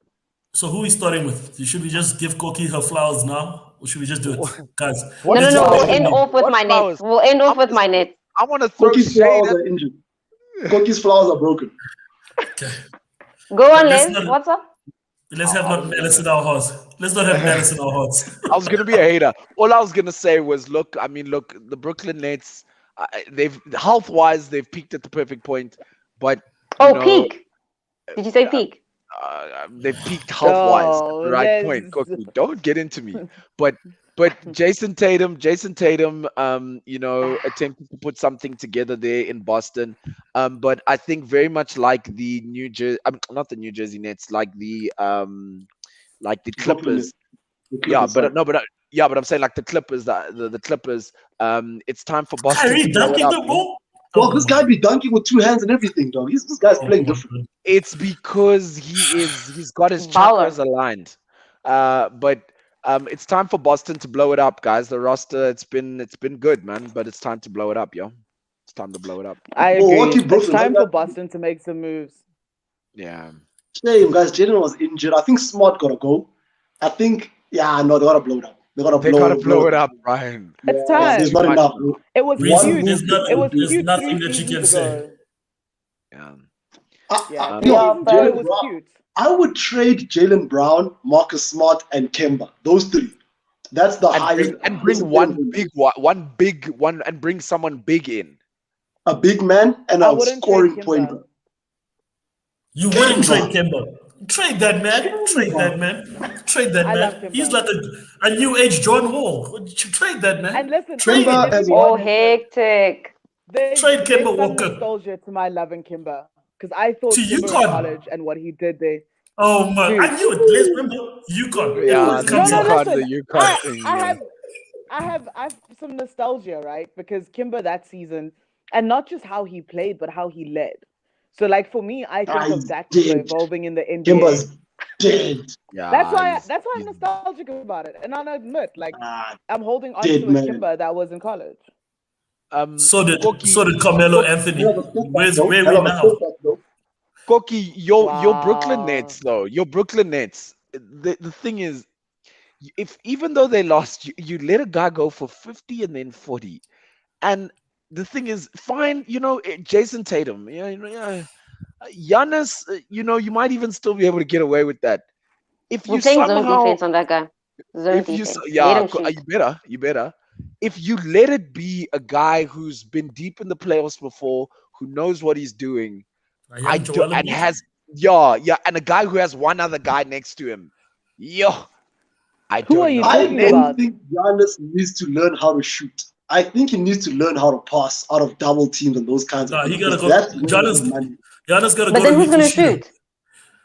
So who are we starting with? Should we just give Koki her flowers now? Or should we just do it? Guys, No, no, let's no. just We'll make it end new. off with What my flowers? net. We'll end off I'm with just- my net. I want to throw Cookie's shade flowers at are injured. Cookie's flowers are broken. Okay. Go on, Let's Les. not- What's up? Let's have not malice in our hearts. Let's not have malice in our hearts. I was gonna be a hater. All I was gonna say was, look, the Brooklyn Nets, they've health-wise, they've peaked at the perfect point, but Oh, you know, peak. Did you say peak? they've peaked health-wise at Oh, the right let's- point. Cookie, don't get into me. But Jason Tatum, attempted to put something together there in Boston. But I think very much like the not the New Jersey Nets, like the Clippers. But I'm saying like the Clippers, the Clippers. It's time for Boston Kyrie to blow it dunking up. the ball? Well, this guy be dunking with two hands and everything, dog. This guy's Oh, playing my different. God. It's because he's got his Baller. chakras aligned. But it's time for Boston to blow it up, guys. The roster, it's been good, man. But it's time to blow it up, yo. It's time to blow it up. I Milwaukee, agree. It's Brooklyn, time like for that. Boston to make some moves. Yeah. Shame, guys. Jalen was injured. I think Smart gotta go. I think, they gotta blow it up. They gotta blow it up, Ryan. It's Yeah, time. there's not enough. Bro. It was Reason- cute. there's nothing- It was there's cute nothing 3 that you seasons can say. ago. Yeah. Yeah, Yeah, but- it was cute. I would trade Jalen Brown, Marcus Smart, and Kemba. Those three. That's the highest. And bring one big one, and bring someone big in. A big man and I a wouldn't scoring trade point Kemba. guard. You wouldn't Kemba. trade Kemba. Trade that man. Trade that man. Trade that I love man. Kemba. He's like a new age John Wall. You should trade that man. And listen, Trade Kemba him. as Oh, well. hectic. There's Trade Kemba some Walker. nostalgia to my love in Kimber. Because I thought To Kimber UConn. in college and what he did there. Oh my! Dude. I knew it. Let's remember UConn. Yeah, Everyone the comes No, up. UConn, listen, the UConn thing. I have some nostalgia, right? Because Kimber that season, and not just how he played, but how he led. So, like for me, I think He's of that Kimber dead. evolving in the NBA. Kimba's dead. Yeah, That's why he's- I'm nostalgic about it, and I'll admit, like Ah, I'm holding on dead to a man. Kimber that was in college. So did Koki- Carmelo Anthony. hell of a step back, Where though. are we Hell of a now? step back, though. Koki, your Brooklyn Wow. Nets though, your Brooklyn Nets. The thing is, if even though they lost, you let a guy go for 50 and then 40, and the thing is, fine, Jason Tatum, Giannis, you might even still be able to get away with that. If We're you playing zone somehow, defense on that guy. Zone if you defense. yeah, Let him shoot. you better. If you let it be a guy who's been deep in the playoffs before, who knows what he's doing, and a guy who has one other guy next to him. Who are you know. I talking don't about? think Giannis needs to learn how to shoot. I think he needs to learn how to pass out of double teams and those kinds Nah, of he things. gotta go. That's Giannis- money. Giannis got to But go then to who's Yuki gonna Shida. shoot?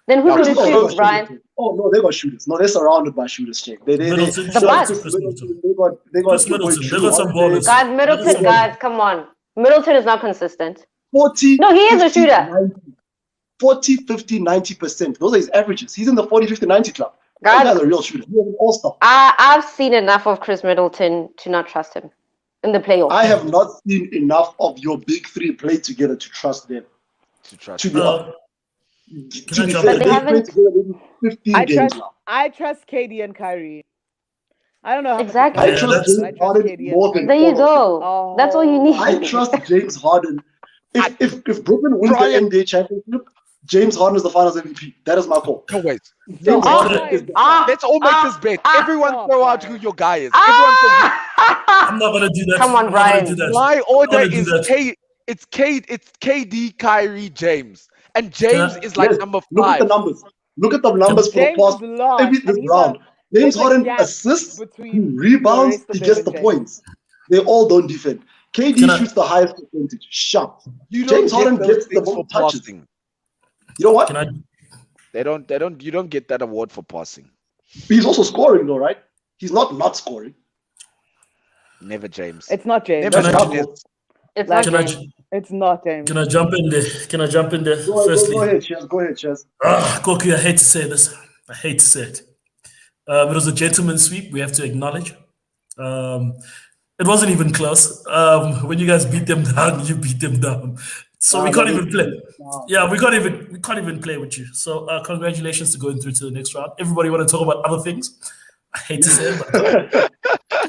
Then who's going to Oh, shoot, those Brian? shooters. Oh no, they got shooters. No, they're surrounded by shooters. Jake. Middleton, The shout out to Bucks. Chris Middleton. They got Chris your boy Middleton, they Drew got some Holiday. ballers. Guys, Middleton, guys, come on. Middleton is not consistent. 40. No, he is a 50, shooter. 90. 40, 50, 90%. Those are his averages. He's in the 40, 50, 90 club. That Guys, guy's a real shooter. He's an all-star. I've seen enough of Chris Middleton to not trust him in the playoffs. I have not seen enough of your big three play together to trust them. To be honest. To be jump fair, in? But they they haven't- played together maybe 15 games now. I trust KD and Kyrie. I don't know how Exactly. I Yeah, trust that's- James Harden more than There you all of them. go. Oh. That's all you need. I trust James Harden. If Brooklyn wins Brian- the NBA championship, James Harden is the Finals MVP. That is my call. No wait. James Oh, Harden is the Let's all make this bet. Everyone oh, throw out Brian. who your guy is. Everyone says I'm not gonna do that. Come on, I'm not gonna Brian. do that. my order gonna do is that. It's KD, Kyrie, James. And James Can I- is like Yes, number Look at 5. the numbers. Look at the numbers for the James past is long, every and this he's round. a- James there's a Harden gap assists, he between rebounds, the rest he of gets them the and points. They all don't defend. KD Can I- shoots the highest percentage. Shot. You James don't Harden get those gets the things ball for touches. passing. You know what? Can I? You don't get that award for passing. He's also scoring though, right? He's not scoring. Never James. It's not James. Never Can I- James. It's Like- not Can I? James. It's not James. Can I jump in there? Can I jump in there? Go Firstly, ahead, Chaz. Go ahead, Chaz. Koki, I hate to say this. I hate to say it. It was a gentleman's sweep. We have to acknowledge. It wasn't even close. When you guys beat them down, you beat them down. So we can't even play. Yeah, we can't even play with you. So congratulations to going through to the next round. Everybody want to talk about other things. I hate to say it,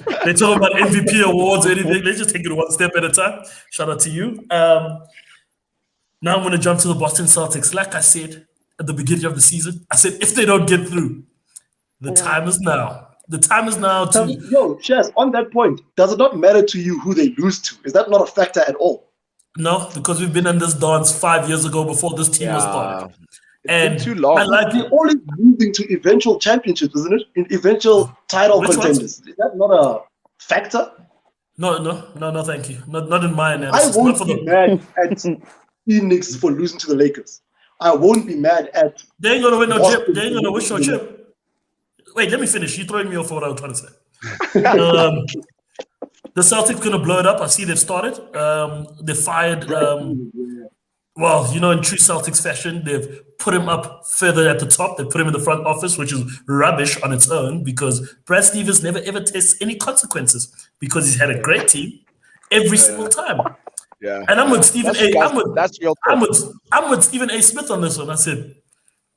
but they talk about MVP awards or anything. Let's just take it one step at a time. Shout out to you. Now I'm going to jump to the Boston Celtics. Like I said at the beginning of the season, I said if they don't get through, the time is now. The time is now to. Yo, Chaz, on that point, does it not matter to you who they lose to? Is that not a factor at all? No, because we've been in this dance 5 years ago before this team was started. Been too long. I like They're always losing to eventual championships, isn't it? In eventual title Which ones? contenders. Is that not a factor? No, thank you. Not in my I analysis. won't Not for be the. mad at Phoenix for losing to the Lakers. I won't be mad at They ain't gonna win no Boston chip. They ain't gonna for win no losing to chip. Wait, let me finish. You throwing me off for what I was trying to say. The Celtics gonna blow it up. I see they've started. They fired. Well, in true Celtics fashion, they've put him up further at the top. They put him in the front office, which is rubbish on its own because Brad Stevens never ever tastes any consequences because he's had a great team every single time. Yeah. And I'm with Stephen A. That's real. I'm with Stephen A. Smith on this one. I said,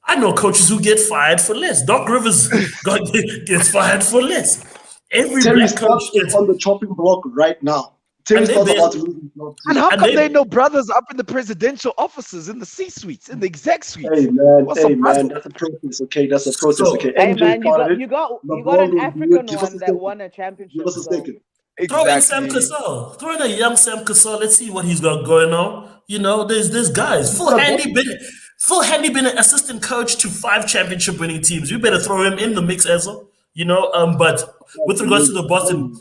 I know coaches who get fired for less. Doc Rivers gets fired for less. Every Terry black coach Stotts is gets. on the chopping block right now. Terry And they Stotts barely- about to lose his job. And how And come they- they know brothers up in the presidential offices, in the C-suites, in the exec suites? Hey man, What's the process? that's a process. Okay, that's a process. So- Okay, Hey MJ man, started it. you got LeBron an will do African it. Give us a one that second. won a championship. Give us a so- second. Throw in Sam Cassell. Throw in a young Sam Cassell. Let's see what he's got going on. There's guys. Full Handy been an assistant coach to 5 championship winning teams. You better throw him in the mix as well. But with regards to the Boston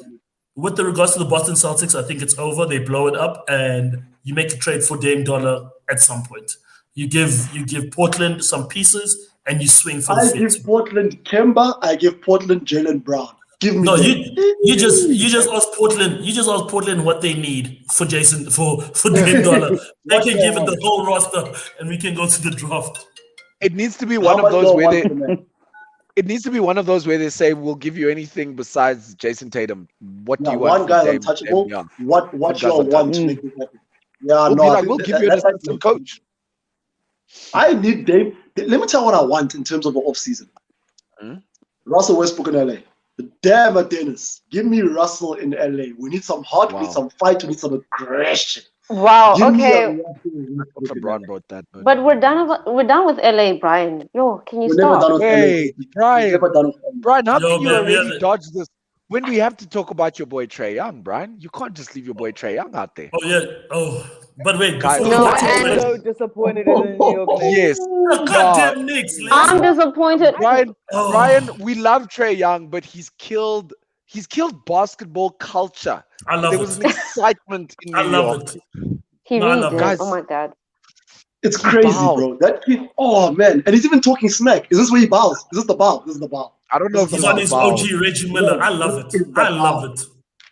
Celtics, I think it's over. They blow it up, and you make a trade for Dame Dollar at some point. You give Portland some pieces, and you swing for the I fence. give Portland Kemba. I give Portland Jalen Brown. Give me. No, them. you just ask Portland. You just ask Portland what they need for Jason for Dame Dollar. They can give it the whole roster, and we can go to the draft. It needs to be How one of much those more where want they. from them? It needs to be one of those where they say, "We'll give you anything besides Jason Tatum." What do Yeah, you want? one guy's from untouchable. Dame Young? What guy's y'all want to untouchable. make it happen? Yeah, We'll no, be I like, think "We'll that- give you an that- that's- assistant coach." I need Dame. Let me tell you what I want in terms of the offseason. Russell Westbrook in LA. Damn it, Dennis. Give me Russell in LA. We need some heart, we need Wow. some fight, we need some aggression. Wow. Give me Okay. a Russell Westbrook in LeBron LA. brought that. But we're done with LA, Brian. Yo, can you We're never done stop? with Hey, LA. Brian. We're never done with LA. Brian, how Yo, can you man, we already have- dodge this? When we have to talk about your boy Trey Young, Brian, you can't just leave your boy Trey Young out there. Oh yeah. Oh, but wait. Guys. Before No, we get to and- I'm it, so disappointed in the New York Knicks. Yes, goddamn Knicks. I'm disappointed. Brian. Oh. Brian, we love Trey Young, but he's killed basketball culture. I love There was it. an excitement in I New love York. it. He No, I really love did. guys. Oh my god. It's crazy, bowed. bro. That kid, oh man, and he's even talking smack. Is this where he bows? Is this the bow? This is the bow. I don't know if He's he's on the his bow. OG Reggie Miller. I love This it. is the I love bow. it.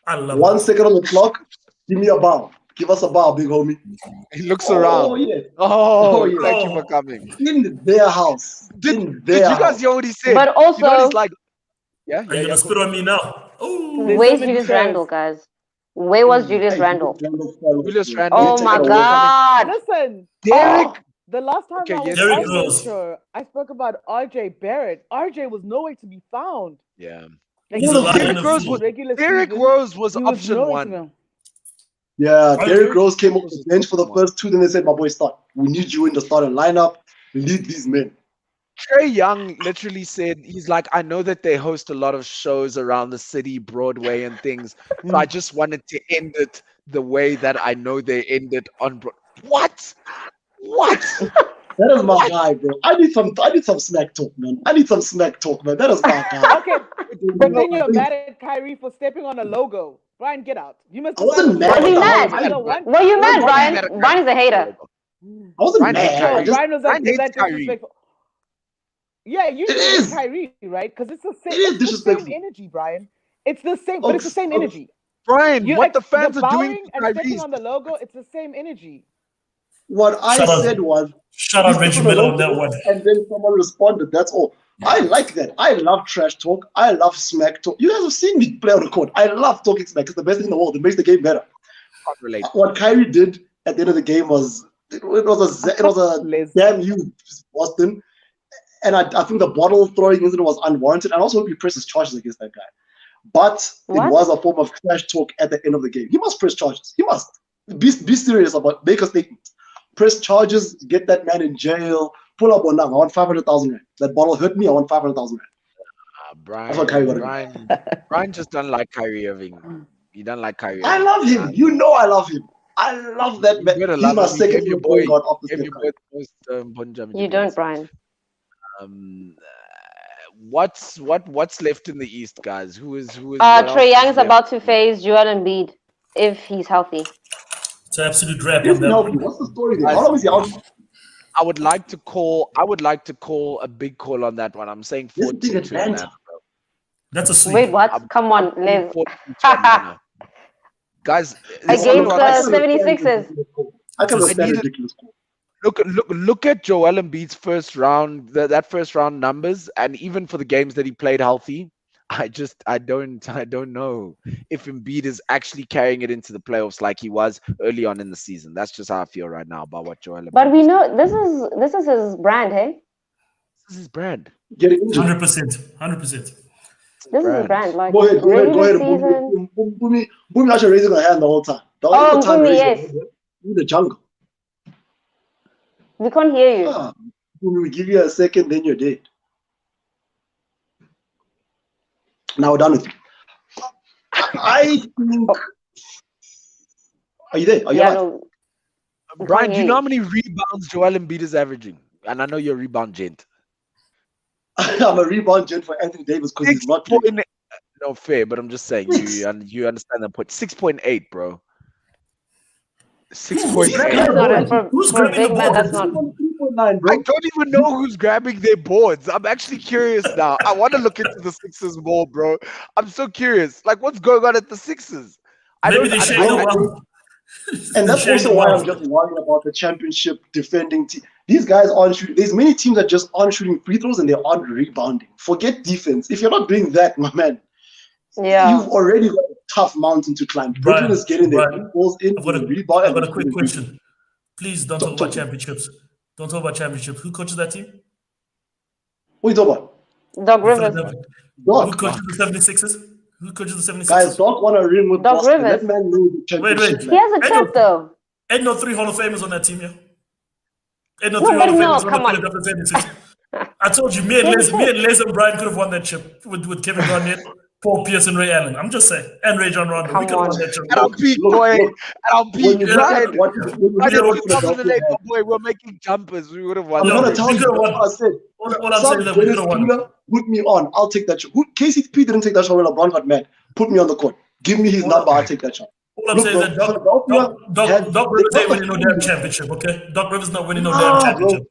I love 1 it. second on the clock. Give me a bow. Give us a bow, big homie. He looks Oh around. yeah. Oh, Oh, yeah. thank you for coming. In their house. Did their you guys house. hear what he said? But You know what also, he's like? Yeah, Are you gonna spit on me now? Oh, There's where's so many Julius shows. Randle, guys? Where was Julius Hey, Randle? Julius Randle. Oh Take my it away. God! Listen, Derek. the last time Okay, I was yes, Derrick on this Rose. show, I spoke about RJ Barrett. RJ was nowhere to be found. Yeah. Like, He's he a was lion Derrick of Rose the was regular Derrick season, Rose was he was option nowhere to one. be. Yeah, Right, Derrick Derrick Rose came off Rose the is bench for the one. first two, then they said, my boy, start. We need you in the starting lineup. Lead these men. Trey Young literally said, he's like, I know that they host a lot of shows around the city, Broadway and things. So I just wanted to end it the way that I know they end it on What? What? That is my guy, bro. I need some smack talk, man. I need some smack talk, man. That is my guy. Okay, but then you're mad at Kyrie for stepping on a logo. Brian, get out. You must I wasn't Was he mad? Were you mad, Brian? Brian is a hater. I wasn't Brian hates mad. I Kyrie. just, Brian was like, Brian is that hates Kyrie. disrespectful? Yeah, you It hate is. Kyrie, right? Because it's the same. It is It's the same disrespectful. energy, Brian. It's the same, but it's the same Okay. energy. Brian, You what like the fans the are doing bowing to and stepping Kyrie. on the logo. It's the same energy. what I Shout out. said was, Shout he out stepped Reggie on the Miller on logo, that one. and then someone responded. That's all. I like that. I love trash talk. I love smack talk. You guys have seen me play on the court. I love talking smack. It's the best thing in the world. It makes the game better. Can't relate. What Kyrie did at the end of the game was it was a Liz. damn you, Boston. And I think the bottle throwing incident was unwarranted. And I also hope he presses charges against that guy. But What? it was a form of trash talk at the end of the game. He must press charges. He must be serious about make a statement. Press charges, get that man in jail. Pull up on now. I want 500,000 rand. That bottle hurt me. I want 500,000 rand. That's what Kyrie got to do. Brian just doesn't like Kyrie Irving. He doesn't like Kyrie I Irving. love him. You know I love him. I love that man. You gotta He's love my him. You second gave your point boy- guard off the Give step. you both most important You championships. don't, Brian. What's left in the East, guys? Who is what else Trey is Young is left? about to face Joel Embiid if he's healthy. It's an absolute rap He's on that healthy. one. What's the story there? How long is he out? I would like to call a big call on that one. I'm saying This 14 big to Atlanta. Atlanta, bro. That's a sweep. Wait, what? I'm- Come on, I'm Liz. 14 to Atlanta. Guys, Against hold on, the 76ers. I can I understand need- ridiculous. look at Joel Embiid's first round, that first round numbers, and even for the games that he played healthy, I don't know if Embiid is actually carrying it into the playoffs like he was early on in the season. That's just how I feel right now about what Joel Embiid. But we know this is his brand, hey? This is his brand. Getting injured. 100%. 100%. This is his brand. Like Go ahead. regular season. Boomy actually raising her hand the whole time. The Oh, whole time Boomy, raising her yes. hand. In the jungle. We can't hear you. Ah, Boomy, we give you a second, then you're dead. Now we're done with you. I think. Are you there? Are you Yeah, alive? no. Brian, do you hear know you. how many rebounds Joel Embiid is averaging? And I know you're a rebound gent. I'm a rebound gent for Anthony Davis because he's not playing. No, fair, but I'm just saying you understand that point. 6.8, bro. 6.8. That's not a, Who's for a grabbing big the man. ball? That's not. 3.9, bro. I don't even know who's grabbing their boards. I'm actually curious now. I want to look into the Sixers more, bro. I'm so curious. Like, what's going on at the Sixers? Maybe they share the one. And that's also why I'm just worried about the championship defending team. These guys aren't shooting. There's many teams that just aren't shooting free throws and they aren't rebounding. Forget defense. If you're not doing that, my man, Yeah. you've already got a tough mountain to climb. Brooklyn is getting their balls in, I've got rebound. I've got a quick question. Please don't talk about championships. Don't talk about championships. Who coaches that team? What are you talking about? Doc Rivers. Who Doc. coaches the 76ers? Who coaches the 76ers? Guys, Doc want to ring with Doc Boston. Rivers. That man knows the championship. Wait. He has a chip though. Ain't no 3 Hall of Famers on that team, yeah? Ain't no No, 3 but Hall of no, Famers come on on. the 76ers. I told you, me and Les and Brian could have won that chip with Kevin Garnett, Paul Pierce, and Ray Allen. I'm just saying. And Ray John Rondo. We Come could have on. won that chip. And I'll peak, Look, boy. look. And I'll When peak, you look right? at what when you I hear didn't what look up in the Philadelphia label, had, boy. We're making jumpers. We would have won. I'm Yo, gonna that. tell we you could've what won. I said. All I'm Some saying is that we could Dennis have won. Peter, put me on. I'll take that shot. KCP didn't take that shot when LeBron got mad. Put me on the court. Give me his number. I'll take that shot. All I'm Look, saying is bro, that Philadelphia Doc they Rivers got ain't the winning no damn formula. championship, okay? Doc Rivers not winning no damn Nah, bro. championship.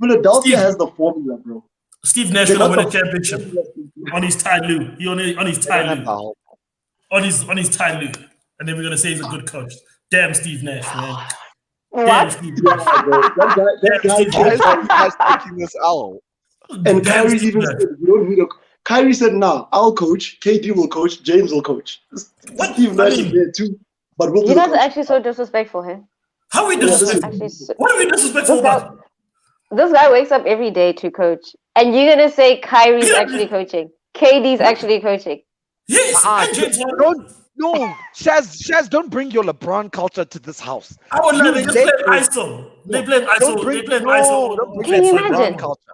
Philadelphia Steve has the formula, bro. Steve Nash They gonna got win the a championship formula. on his Ty Lue. He on his They Ty don't have Lue. the help. On his Ty Lue. And then we're gonna say he's a good coach. Damn Steve Nash, man. Damn What? Steve Yeah, Nash. bro. That Damn guy Steve Why said, is Nash. Steve Nash taking this L? and Damn Kyrie Steve even Nash. said, we don't need a. Kyrie said, nah, I'll coach. KD will coach. James will coach. What? Steve I Nash is mean, there too, but we'll do You the guys are coaching. actually so disrespectful, huh? how are we Yeah, this is. disrespectful? Actually, What are we disrespectful this guy, about? this guy wakes up every day to coach, and you're gonna say Kyrie's actually coaching, KD's actually coaching. Yes, and James Harden. Don't no, Shaz, don't bring your LeBron culture to this house. I would like You they just playing Lakers, ISO. They no, playing don't ISO. They bring playing ISO no, don't all bring Can that you game. LeBron imagine? culture.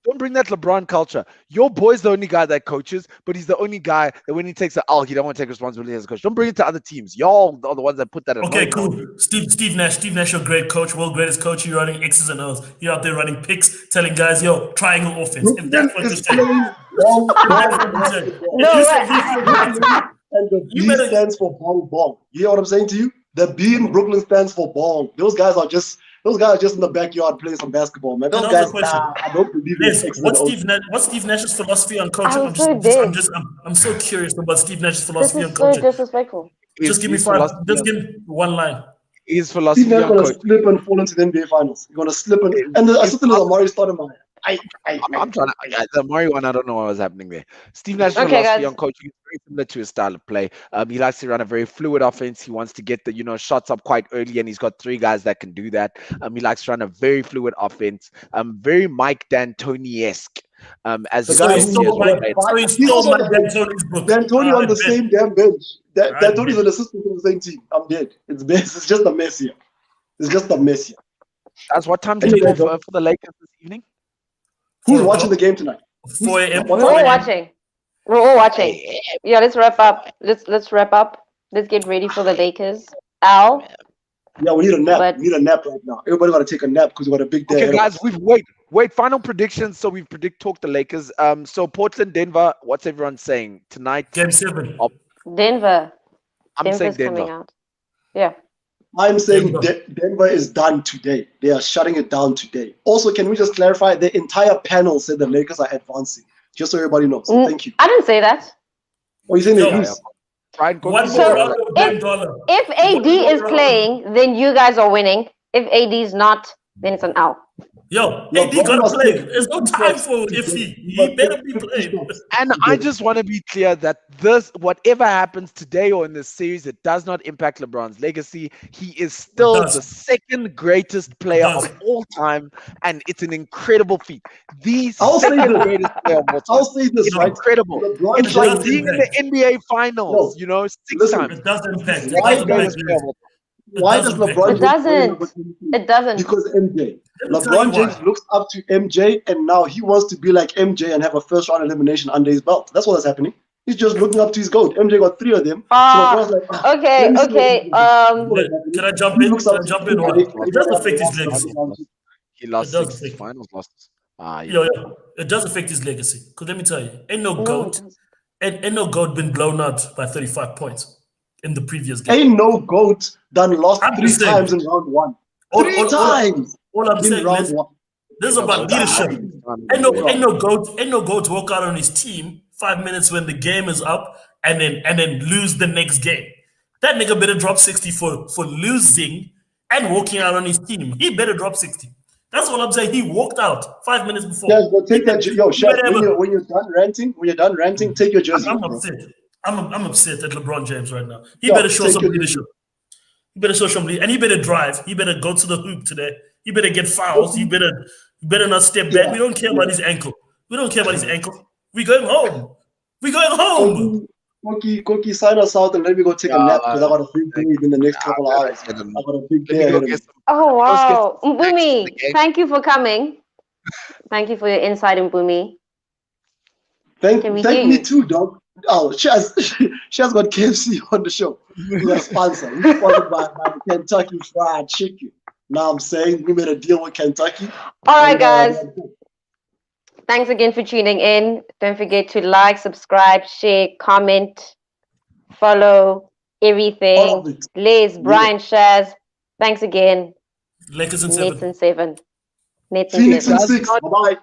Don't bring that LeBron culture. Your boy's the only guy that coaches, but he's the only guy that when he takes an L, he don't want to take responsibility as a coach. Don't bring it to other teams. Y'all are the ones that put that Okay, anointing on cool. you. Steve Nash, your great coach, world greatest coach. You're running X's and O's. You're out there running picks, telling guys, yo, triangle offense. If Brooklyn that's what you're is saying, playing ball, if that's ball what you're saying, basketball. if No, you what? say he's Brooklyn and the you B better. stands for ball. You hear what I'm saying to you? The B in Brooklyn stands for ball. Those guys are just in the backyard playing some basketball, man. Those Another guys, question. I don't believe in Liz, X's and O's. what's Steve Nash's philosophy on coaching? I'm so dead. I'm so curious about Steve Nash's This philosophy is on so coaching. disrespectful. Just give me His five. philosophy Just on, give me one line. his Steve philosophy Nash on gonna coaching. slip and fall into the NBA finals. He's gonna slip and the His assistant is Amari Stoudemire. I'm trying to. The Murray one, I don't know what was happening there. Steve Nash's Okay, philosophy guys. on coaching is very similar to his style of play. He likes to run a very fluid offense. He wants to get the shots up quite early, and he's got three guys that can do that. He likes to run a very fluid offense. Very Mike D'Antoni-esque. As The his So guy he best who years stole of my. got playing. So he he's stole also my on the bench. D'Antoni's book. D'Antoni on I the bet. same damn bench. I D'Antoni's bet. an assistant on the same team. I'm dead. It's mess. It's just a mess here. It's just a mess here. That's what time did you Anyway, go bro, for the Lakers this evening? who's 4 watching the o'clock. game tonight? 4 a.m. Who's We're all 4 a.m. watching. We're all watching. Yeah, let's wrap up. Let's wrap up. Let's get ready for the Lakers. Al, Yeah, we need a nap. but We need a nap right now. Everybody got to take a nap because we got a big day Okay, ahead of guys, us. we've wait. Final predictions. So we've talk the Lakers. So Portland, Denver. What's everyone saying tonight? Game 7. Oh, Denver. I'm saying Denver's coming Denver. out. Yeah. I'm saying Denver. Denver is done today. They are shutting it down today. Also, can we just clarify? The entire panel said the Lakers are advancing. Just so everybody knows. So thank you. I didn't say that. Or you saying they Yo, lose? Ryan, go one keep more So your round of if $1. if AD One more is round. playing, then you guys are winning. If AD is not, then it's an L. Yo, AD LeBron gotta was play. taking There's no 50 time shots for today. iffy. He better be 50 playing. shots And I today. just want to be clear that this, whatever happens today or in this series, it does not impact LeBron's legacy. He is still does. the second greatest player does. of all time, and it's an incredible feat. The I'll say second this. greatest player of all I'll time. say this, It's right? incredible. LeBron It's like does being in impact. the NBA Finals, No, 6 listen. times. It does impact. It Why does Second impact. greatest player of all time. Why does does impact. LeBron It James wear number doesn't. 22? It doesn't. Because MJ. Let me tell you LeBron James why. looks up to MJ, and now he wants to be like MJ and have a first round elimination under his belt. That's what's happening. He's just looking up to his GOAT. MJ got 3 of them. So LeBron's like, Okay, let me see what okay. MJ does. That's what is happening. Can I jump He in? looks Can up I to jump in? MJ, Why? and It they does have affect the his last legacy. round. He lost It does 6 affect. finals losses. Yeah. Yo, it does affect his legacy. Because let me tell you, ain't no No, it GOAT. doesn't. Ain't no GOAT been blown out by 35 points in the previous game. Ain't no GOAT done lost I'm 3 just saying. times in round 1. All, 3 all, times all I'm in saying round is 1. this is No, about but leadership. I- Ain't no goat walk out on his team 5 minutes when the game is up and then lose the next game. That nigga better drop 60 for losing and walking out on his team. He better drop 60. That's all I'm saying. He walked out 5 minutes before. Shaz, but take that. Yo, He Shaz, better have a- when you're done ranting, take your jersey I'm off, bro. upset. I'm upset at LeBron James right now. He Yo, better show take some your leadership. He better show some leadership. And he better drive. He better go to the hoop today. He better get fouls. He better not step back. Yeah, We don't care yeah. about his ankle. We don't care about his ankle. We going home. We going home. Koki, sign us out and let me go take a nap because I got a big day in the next couple of hours. I I got a big Let day me ahead go of me. get some. Oh Let's get wow, some snacks in the Mbumi, game. thank you for coming. Thank you for your insight, Mbumi. Can we Thank hear me you? too, dog. Oh, Shaz got KFC on the show. We got a sponsor. We're sponsored by Kentucky Fried Chicken. Now I'm saying we made a deal with Kentucky. All right, And, guys. Thanks again for tuning in. Don't forget to like, subscribe, share, comment, follow, everything. All of it. Liz, Brian, Shaz, thanks again. Lakers in Nets 7. in 7. Nets in Phoenix in 7. 6. Bye bye.